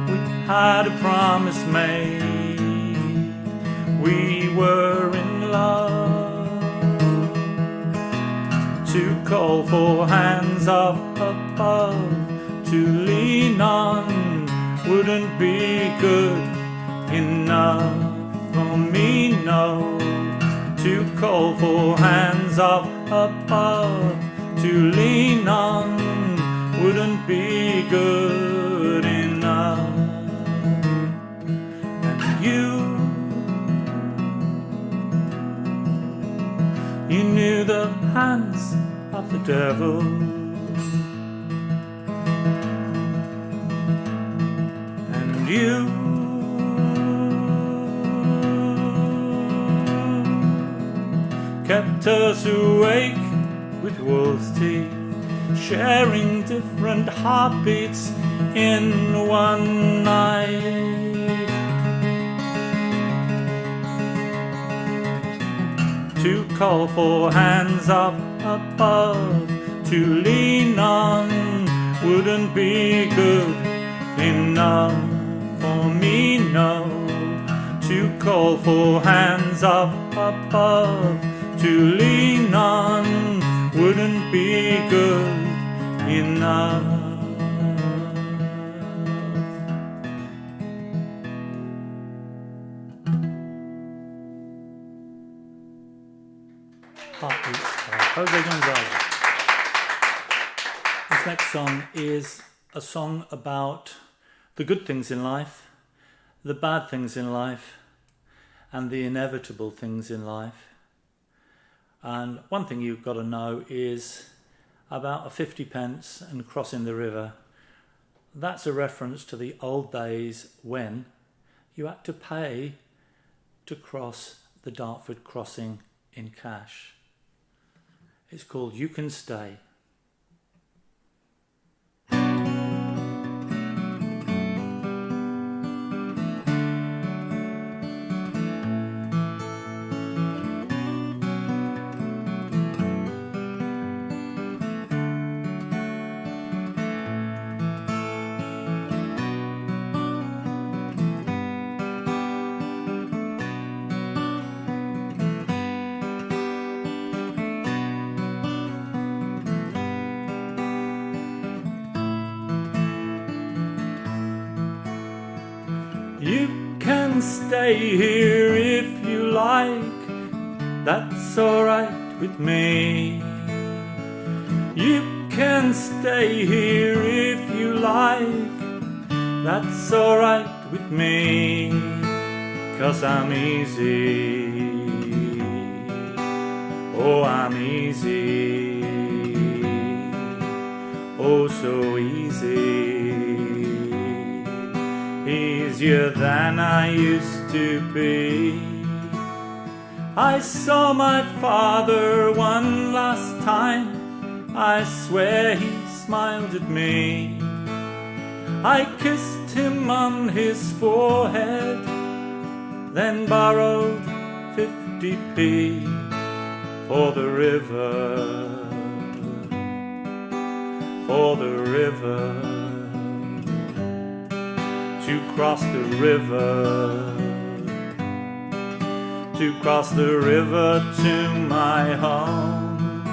We had a promise made, we were in love. Too cold for hands up above. To lean on wouldn't be good enough for me, no. Too cold for hands up above. To lean on wouldn't be good enough. And you devil. And you kept us awake with wolf's teeth, sharing different heartbeats in one night. To call for hands up above to lean on wouldn't be good enough for me, no. To call for hands up above to lean on wouldn't be good enough. Heartbeats by Jose Gonzalez. This next song is a song about the good things in life, the bad things in life, and the inevitable things in life. And one thing you've got to know is about a 50 pence and crossing the river. That's a reference to the old days when you had to pay to cross the Dartford crossing in cash. It's called You Can Stay. You can stay here if you like, that's alright with me. You can stay here if you like, that's alright with me. 'Cause I'm easy, oh I'm easy, oh so easy. Easier than I used to be. I saw my father one last time, I swear he smiled at me. I kissed him on his forehead, then borrowed 50p for the river, for the river. To cross the river, to cross the river to my home.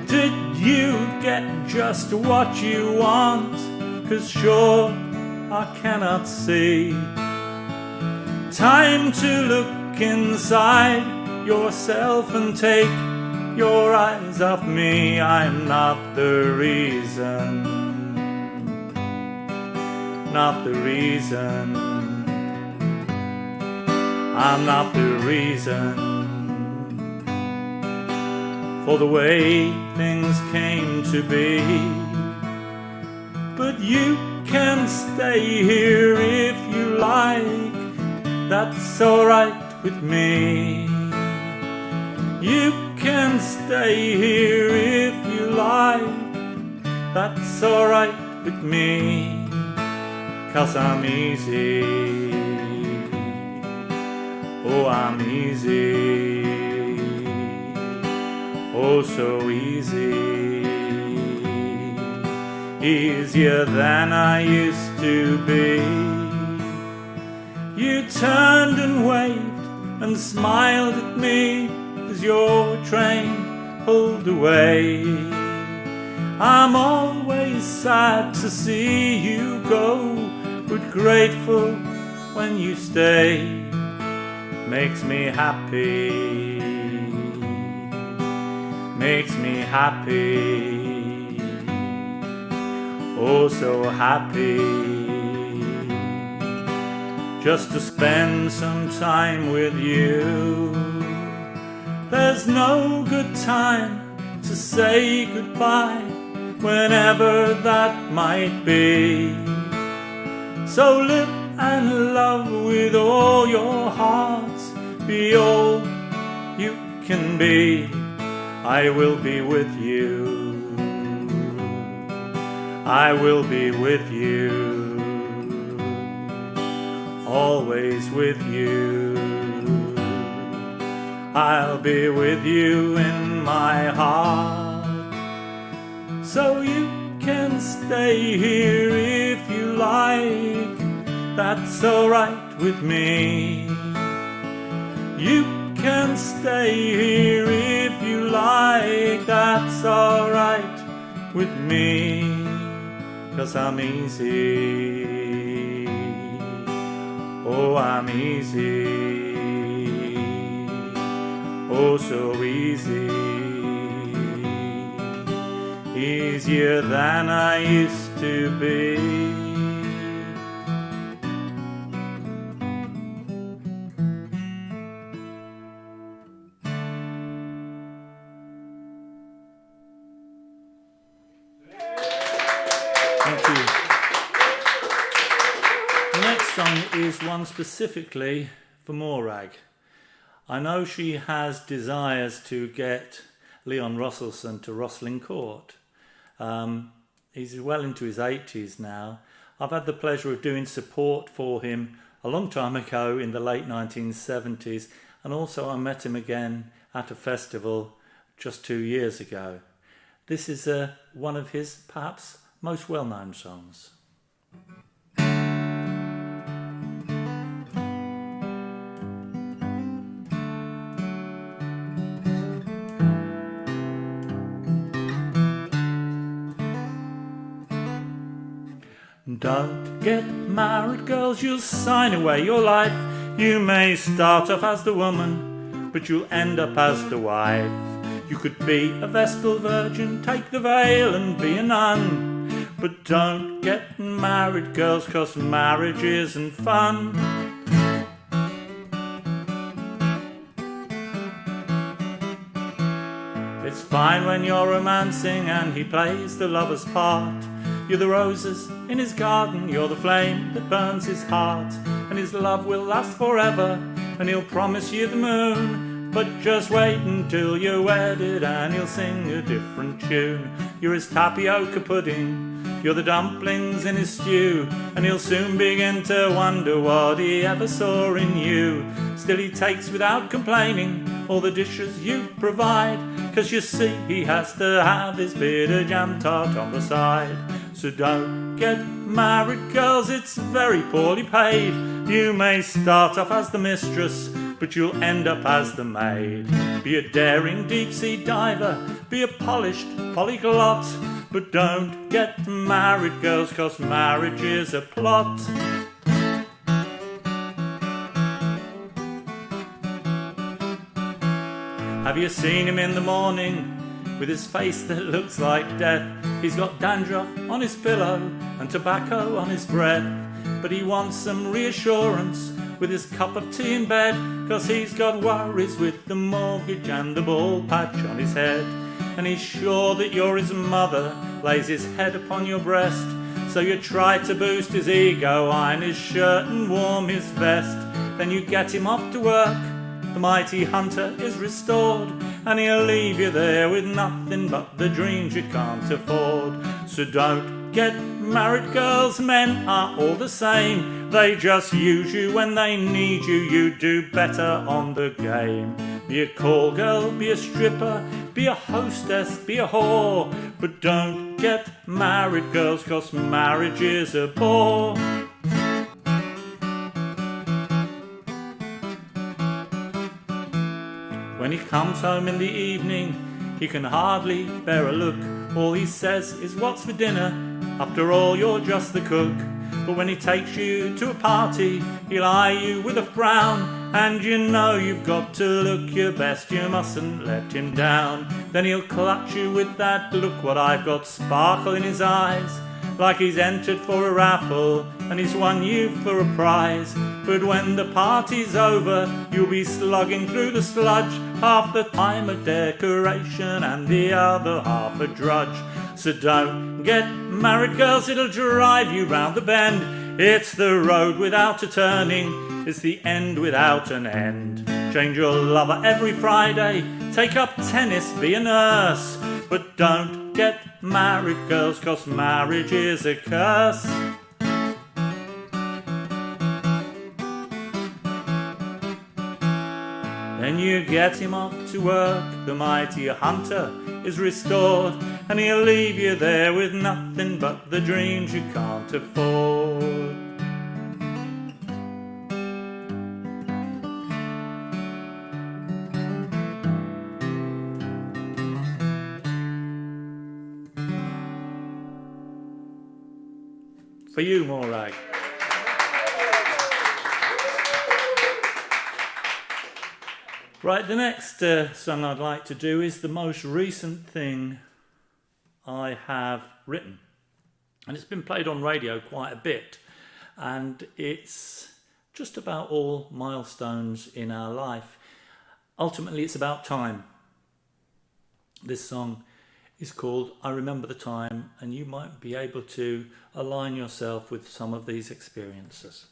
Did you get just what you want? 'Cause sure I cannot see. Time to look inside yourself and take your eyes off me. I'm not the reason, not the reason, I'm not the reason for the way things came to be. But you can stay here if you like, that's alright with me. You can stay here if you like, that's alright with me. 'Cause I'm easy, oh I'm easy, oh so easy. Easier than I used to be. You turned and waved and smiled at me as your train pulled away. I'm always sad to see you go, but grateful when you stay. Makes me happy, makes me happy, oh so happy. Just to spend some time with you. There's no good time to to say goodbye, whenever that might be. So live and love with all your heart, be all you can be. I will be with you, I will be with you, always with you. I'll be with you in my heart. So you can stay here if you like, that's alright with me. You can stay here if you like, that's alright with me. 'Cause I'm easy, oh I'm easy, oh so easy, easier than I used to be. Thank you. The next song is one specifically for Morag. I know she has desires to get Leon Rosselson to Rosslyn Court. He's well into his 80s now. I've had the pleasure of doing support for him a long time ago in the late 1970s, and also I met him again at a festival just 2 years ago. This is one of his perhaps most well-known songs. Don't get married, girls, you'll sign away your life. You may start off as the woman, but you'll end up as the wife. You could be a Vestal Virgin, take the veil and be a nun. But don't get married, girls, 'cause marriage isn't fun. It's fine when you're romancing and he plays the lover's part. You're the roses in his garden, you're the flame that burns his heart. And his love will last forever, and he'll promise you the moon. But just wait until you're wedded and he'll sing a different tune. You're his tapioca pudding, you're the dumplings in his stew. And he'll soon begin to wonder what he ever saw in you. Still he takes without complaining all the dishes you provide, 'cause you see he has to have his bit of jam tart on the side. So don't get married, girls, it's very poorly paid. You may start off as the mistress, but you'll end up as the maid. Be a daring deep-sea diver, be a polished polyglot, but don't get married, girls, 'cause marriage is a plot. Have you seen him in the morning with his face that looks like death? He's got dandruff on his pillow and tobacco on his breath, but he wants some reassurance with his cup of tea in bed, 'cause he's got worries with the mortgage and the bald patch on his head. And he's sure that you're his mother, lays his head upon your breast. So you try to boost his ego, iron his shirt and warm his vest. Then you get him off to work, the mighty hunter is restored, and he'll leave you there with nothing but the dreams you can't afford. So don't get married, girls, men are all the same. They just use you when they need you, you do better on the game. Be a call girl, be a stripper, be a hostess, be a whore, but don't get married, girls, 'cause marriage is a bore. When he comes home in the evening, he can hardly bear a look. All he says is, "What's for dinner?" After all, you're just the cook. But when he takes you to a party, he'll eye you with a frown, and you know you've got to look your best, you mustn't let him down. Then he'll clutch you with that "Look what I've got" sparkle in his eyes, like he's entered for a raffle and he's won you for a prize. But when the party's over, you'll be slugging through the sludge, half the time a decoration and the other half a drudge. So don't get married, girls, it'll drive you round the bend. It's the road without a turning, it's the end without an end. Change your lover every Friday, take up tennis, be a nurse. But don't get married, girls, 'cause marriage is a curse. Then you get him off to work, the mighty hunter is restored, and he'll leave you there with nothing but the dreams you can't afford. For you, Morag. Right, the next song I'd like to do is the most recent thing I have written. And it's been played on radio quite a bit. And it's just about all milestones in our life. Ultimately, it's about time. This song is called I Remember the Time, and you might be able to align yourself with some of these experiences.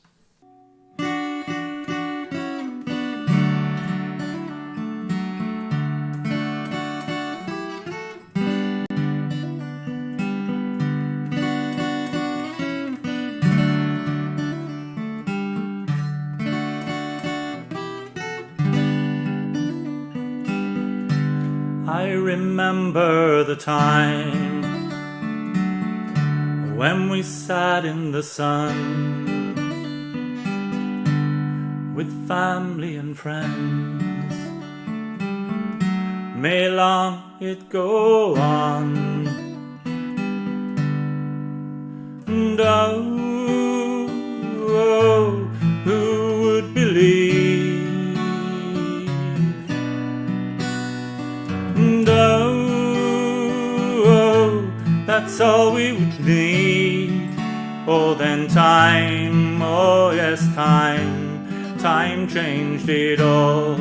I remember the time when we sat in the sun with family and friends. May long it go on, and oh, who would believe? And oh, that's all we would need. Oh, then time, oh yes, time changed it all.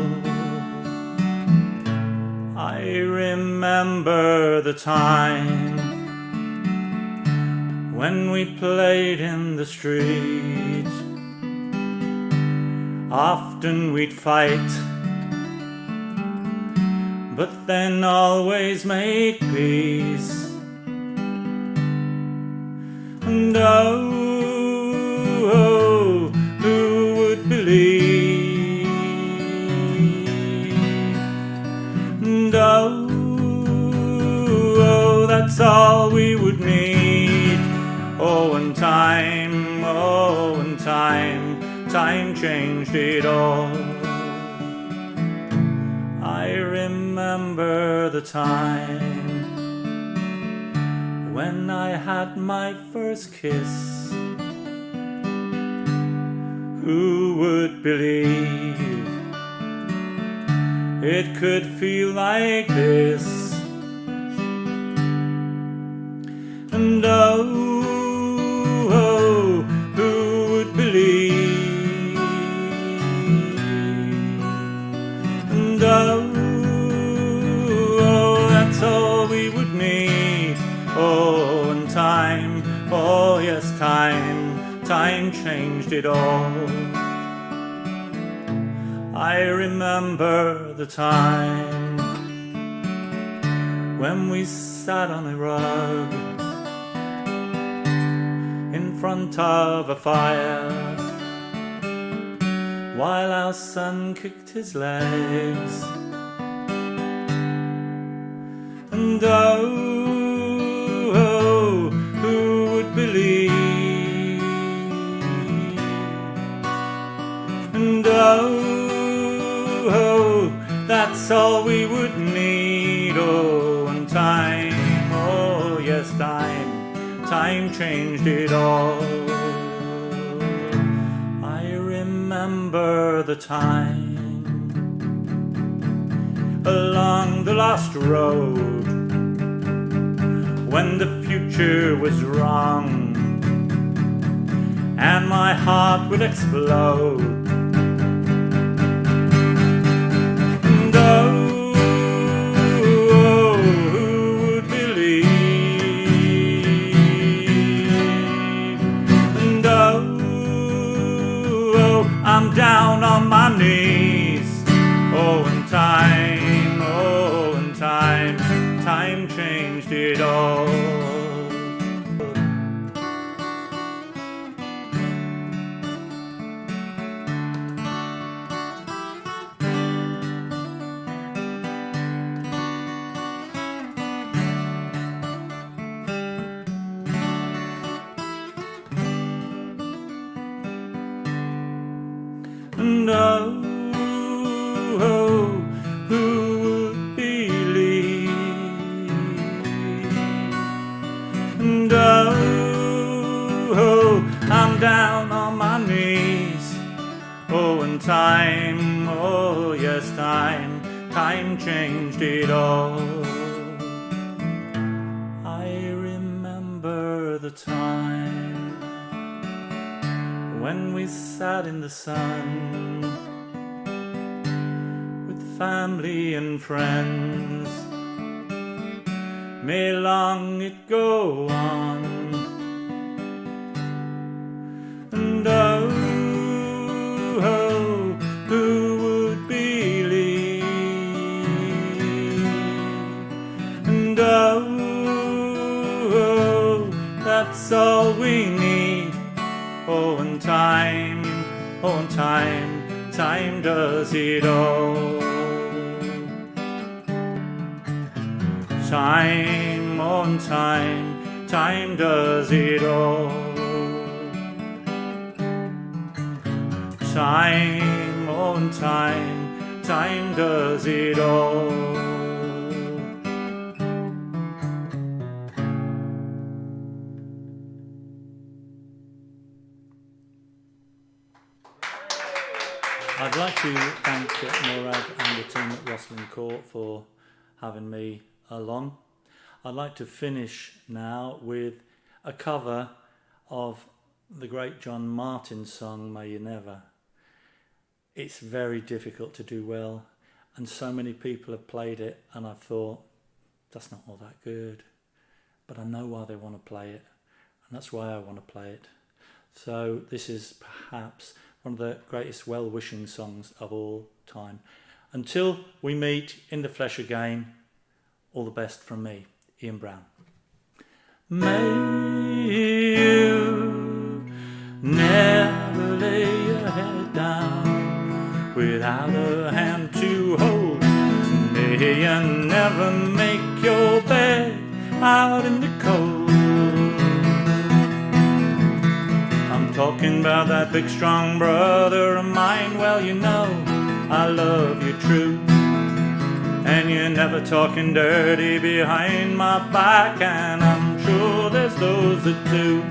I remember the time when we played in the street. Often we'd fight, but then always make peace. And oh, who would believe? And oh, that's all we would need. Oh, and time changed it all. I remember the time when I had my first kiss. Who would believe it could feel like this? And oh, who would believe? And oh, that's all we would need. Oh, and time, oh yes, time changed it all. I remember the time when we sat on a rug in front of a fire while our son kicked his legs. And oh, who would believe? And oh, that's all we would need. Oh, and time, oh yes, time changed it all. I remember the time along the lost road when the future was wrong, and my heart would explode. And oh, who would believe? And oh, I'm down on my knees. Oh, and time changed it all. And oh, who would believe? And oh, I'm down on my knees. Oh, and time, oh yes, time changed it all. I remember the time when we sat in the sun with family and friends. May long it go on. And oh, who would believe? And oh, that's all we need. Oh, and time does it all. Time does it all. Time does it all. I'd like to thank Morag and the team at Welling Court for having me along. I'd like to finish now with a cover of the great John Martin's song, May You Never. It's very difficult to do well, and so many people have played it, and I've thought, that's not all that good. But I know why they want to play it, and that's why I want to play it. So this is perhaps one of the greatest well-wishing songs of all time. Until we meet in the flesh again, all the best from me, Ian Brown. May you never lay your head down without a hand to hold. May you never make your bed out in the cold. I'm talking about that big strong brother of mine. Well, you know I love you true, and you're never talking dirty behind my back, and I'm sure there's those that do.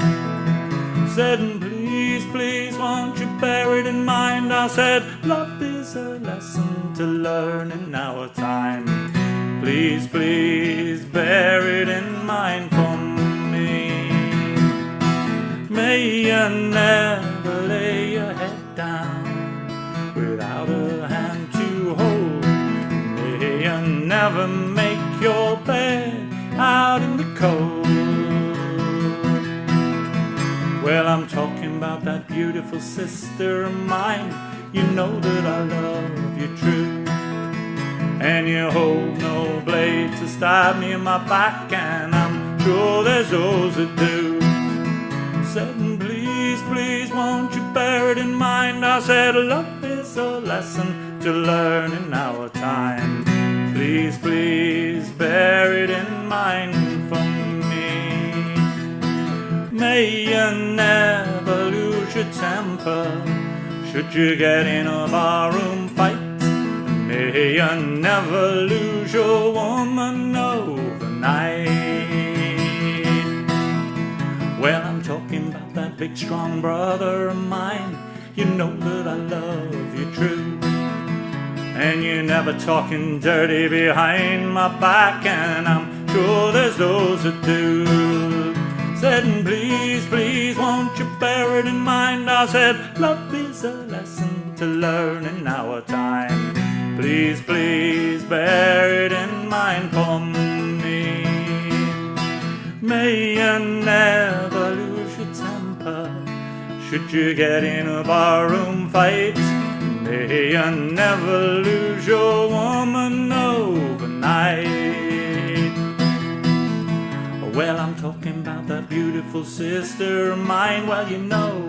Said, please, please, won't you bear it in mind? I said, love is a lesson to learn in our time. Please, please, bear it in mind for me. May you never lay your head down without a hand to hold. May you never make your bed out in the cold. Well, I'm talking about that beautiful sister of mine. You know that I love you true, and you hold no blade to stab me in my back, and I'm sure there's those that do. Said, please, please, won't you bear it in mind? I said, love is a lesson to learn in our time. Please, please, bear it in mind for me. May you never lose your temper should you get in a barroom fight. May you never lose your woman overnight. Well, I'm talking about that big strong brother of mine. You know that I love you true, and you're never talking dirty behind my back, and I'm sure there's those that do. Said, please, please, won't you bear it in mind? I said, love is a lesson to learn in our time. Please, please, bear it in mind for me. May you never lose your temper should you get in a barroom fight. May you never lose your woman overnight. Well, I'm talking about that beautiful sister of mine. Well, you know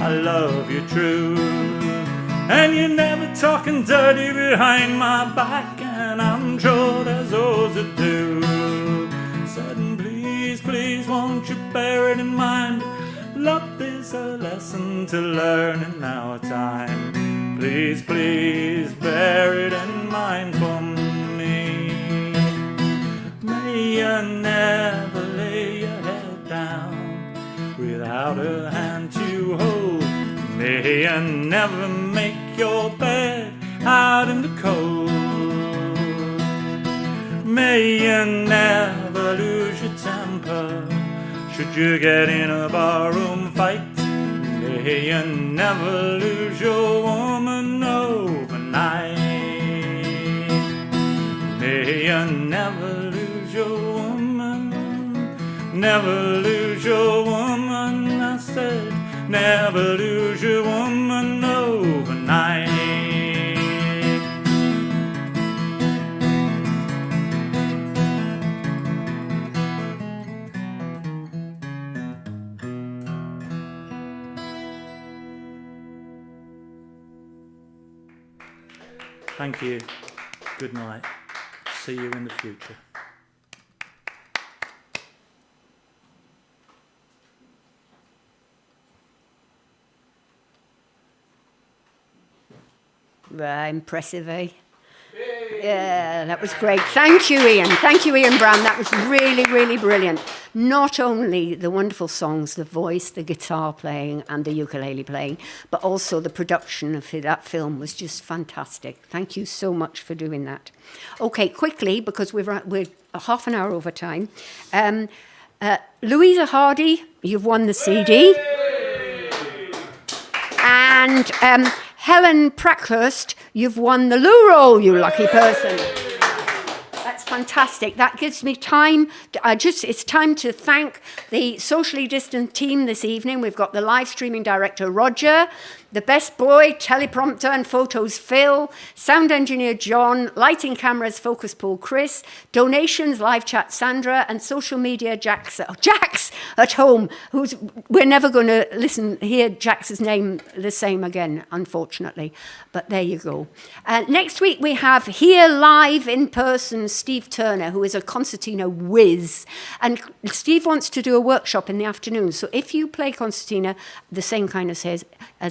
I love you true, and you're never talking dirty behind my back, and I'm sure there's those that do. Said, please, please, won't you bear it in mind? Love is a lesson to learn in our time. Please, please, bear it in mind for me. May you never lay your head down without a hand to hold. May you never make your bed out in the cold. May you never lose your temper should you get in a barroom fight. May you never lose your woman overnight. May you never lose your woman, never lose your woman. I said, never lose your woman overnight. Thank you. Good night. See you in the future. Impressive, eh? Yeah, that was great. Thank you, Ian. Thank you, Ian Brown. That was really, really brilliant. Not only the wonderful songs, the voice, the guitar playing and the ukulele playing, but also the production of that film was just fantastic. Thank you so much for doing that. Okay, quickly, because we're half an hour over time. Louisa Hardy, you've won the CD. And Helen Prackhurst, you've won the loo roll, you lucky person. That's fantastic. That gives me time. It's time to thank the socially distant team this evening. We've got the live streaming director, Roger, the best boy, teleprompter and photos, Phil, sound engineer, John, lighting cameras, focus Paul, Chris, donations, live chat, Sandra, and social media, Jax at home, we're never going to hear Jax's name the same again, unfortunately. But there you go. Next week we have here live in person Steve Turner, who is a concertina whiz. And Steve wants to do a workshop in the afternoon. So if you play concertina, the same kind as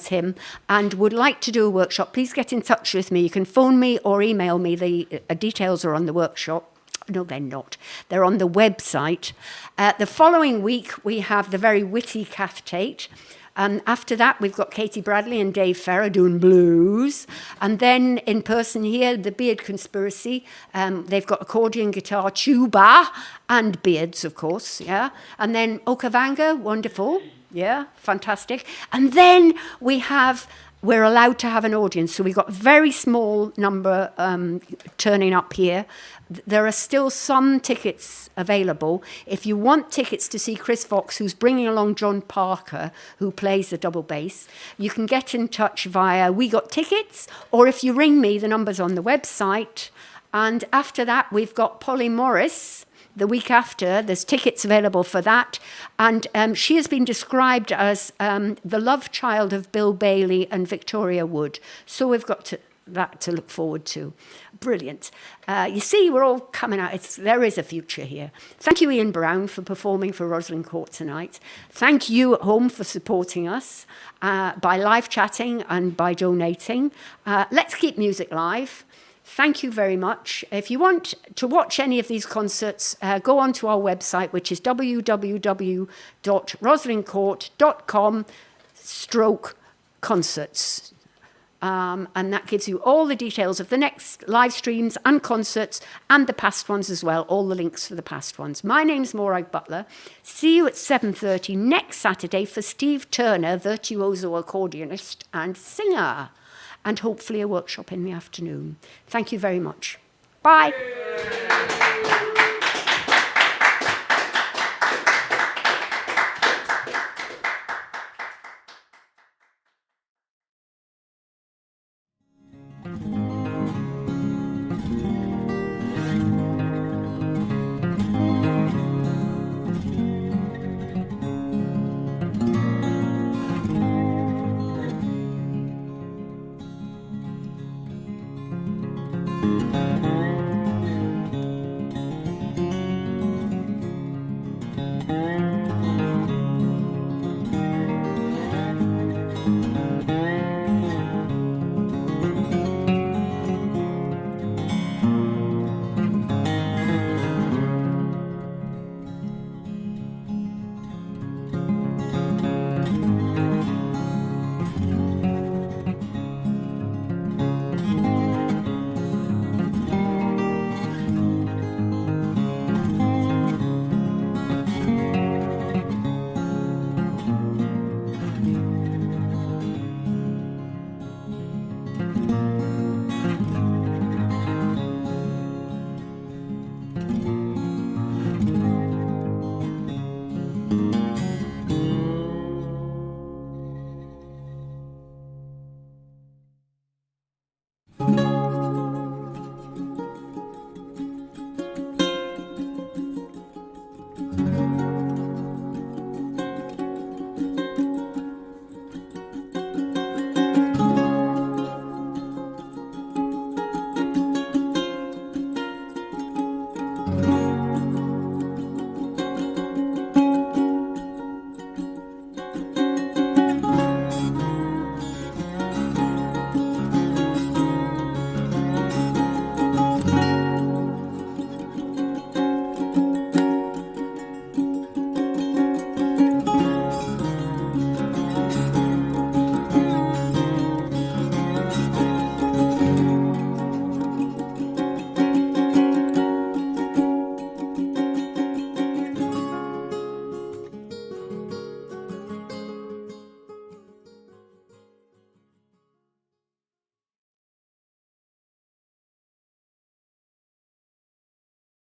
him, and would like to do a workshop, please get in touch with me. You can phone me or email me. The details are on the workshop. No, they're not. They're on the website. The following week, we have the very witty Kath Tate. After that, we've got Katie Bradley and Dave Ferrer doing blues. And then in person here, the Beard Conspiracy. They've got accordion, guitar, tuba, and beards, of course. Yeah. And then Okavanga, wonderful. Yeah, fantastic. And then we're allowed to have an audience. So we've got a very small number turning up here. There are still some tickets available. If you want tickets to see Chris Fox, who's bringing along John Parker, who plays the double bass, you can get in touch via We Got Tickets, or if you ring me, the number's on the website. And after that, we've got Polly Morris. The week after, there's tickets available for that. And she has been described as the love child of Bill Bailey and Victoria Wood. So we've got that to look forward to. Brilliant. You see, we're all coming out. There is a future here. Thank you, Ian Brown, for performing for Rosslyn Court tonight. Thank you at home for supporting us by live chatting and by donating. Let's keep music live. Thank you very much. If you want to watch any of these concerts, go onto our website, which is www.roslyncourt.com/concerts. and that gives you all the details of the next live streams and concerts and the past ones as well, all the links for the past ones. My name's Morag Butler. See you at 7:30 next Saturday for Steve Turner, virtuoso accordionist and singer, and hopefully a workshop in the afternoon. Thank you very much. Bye.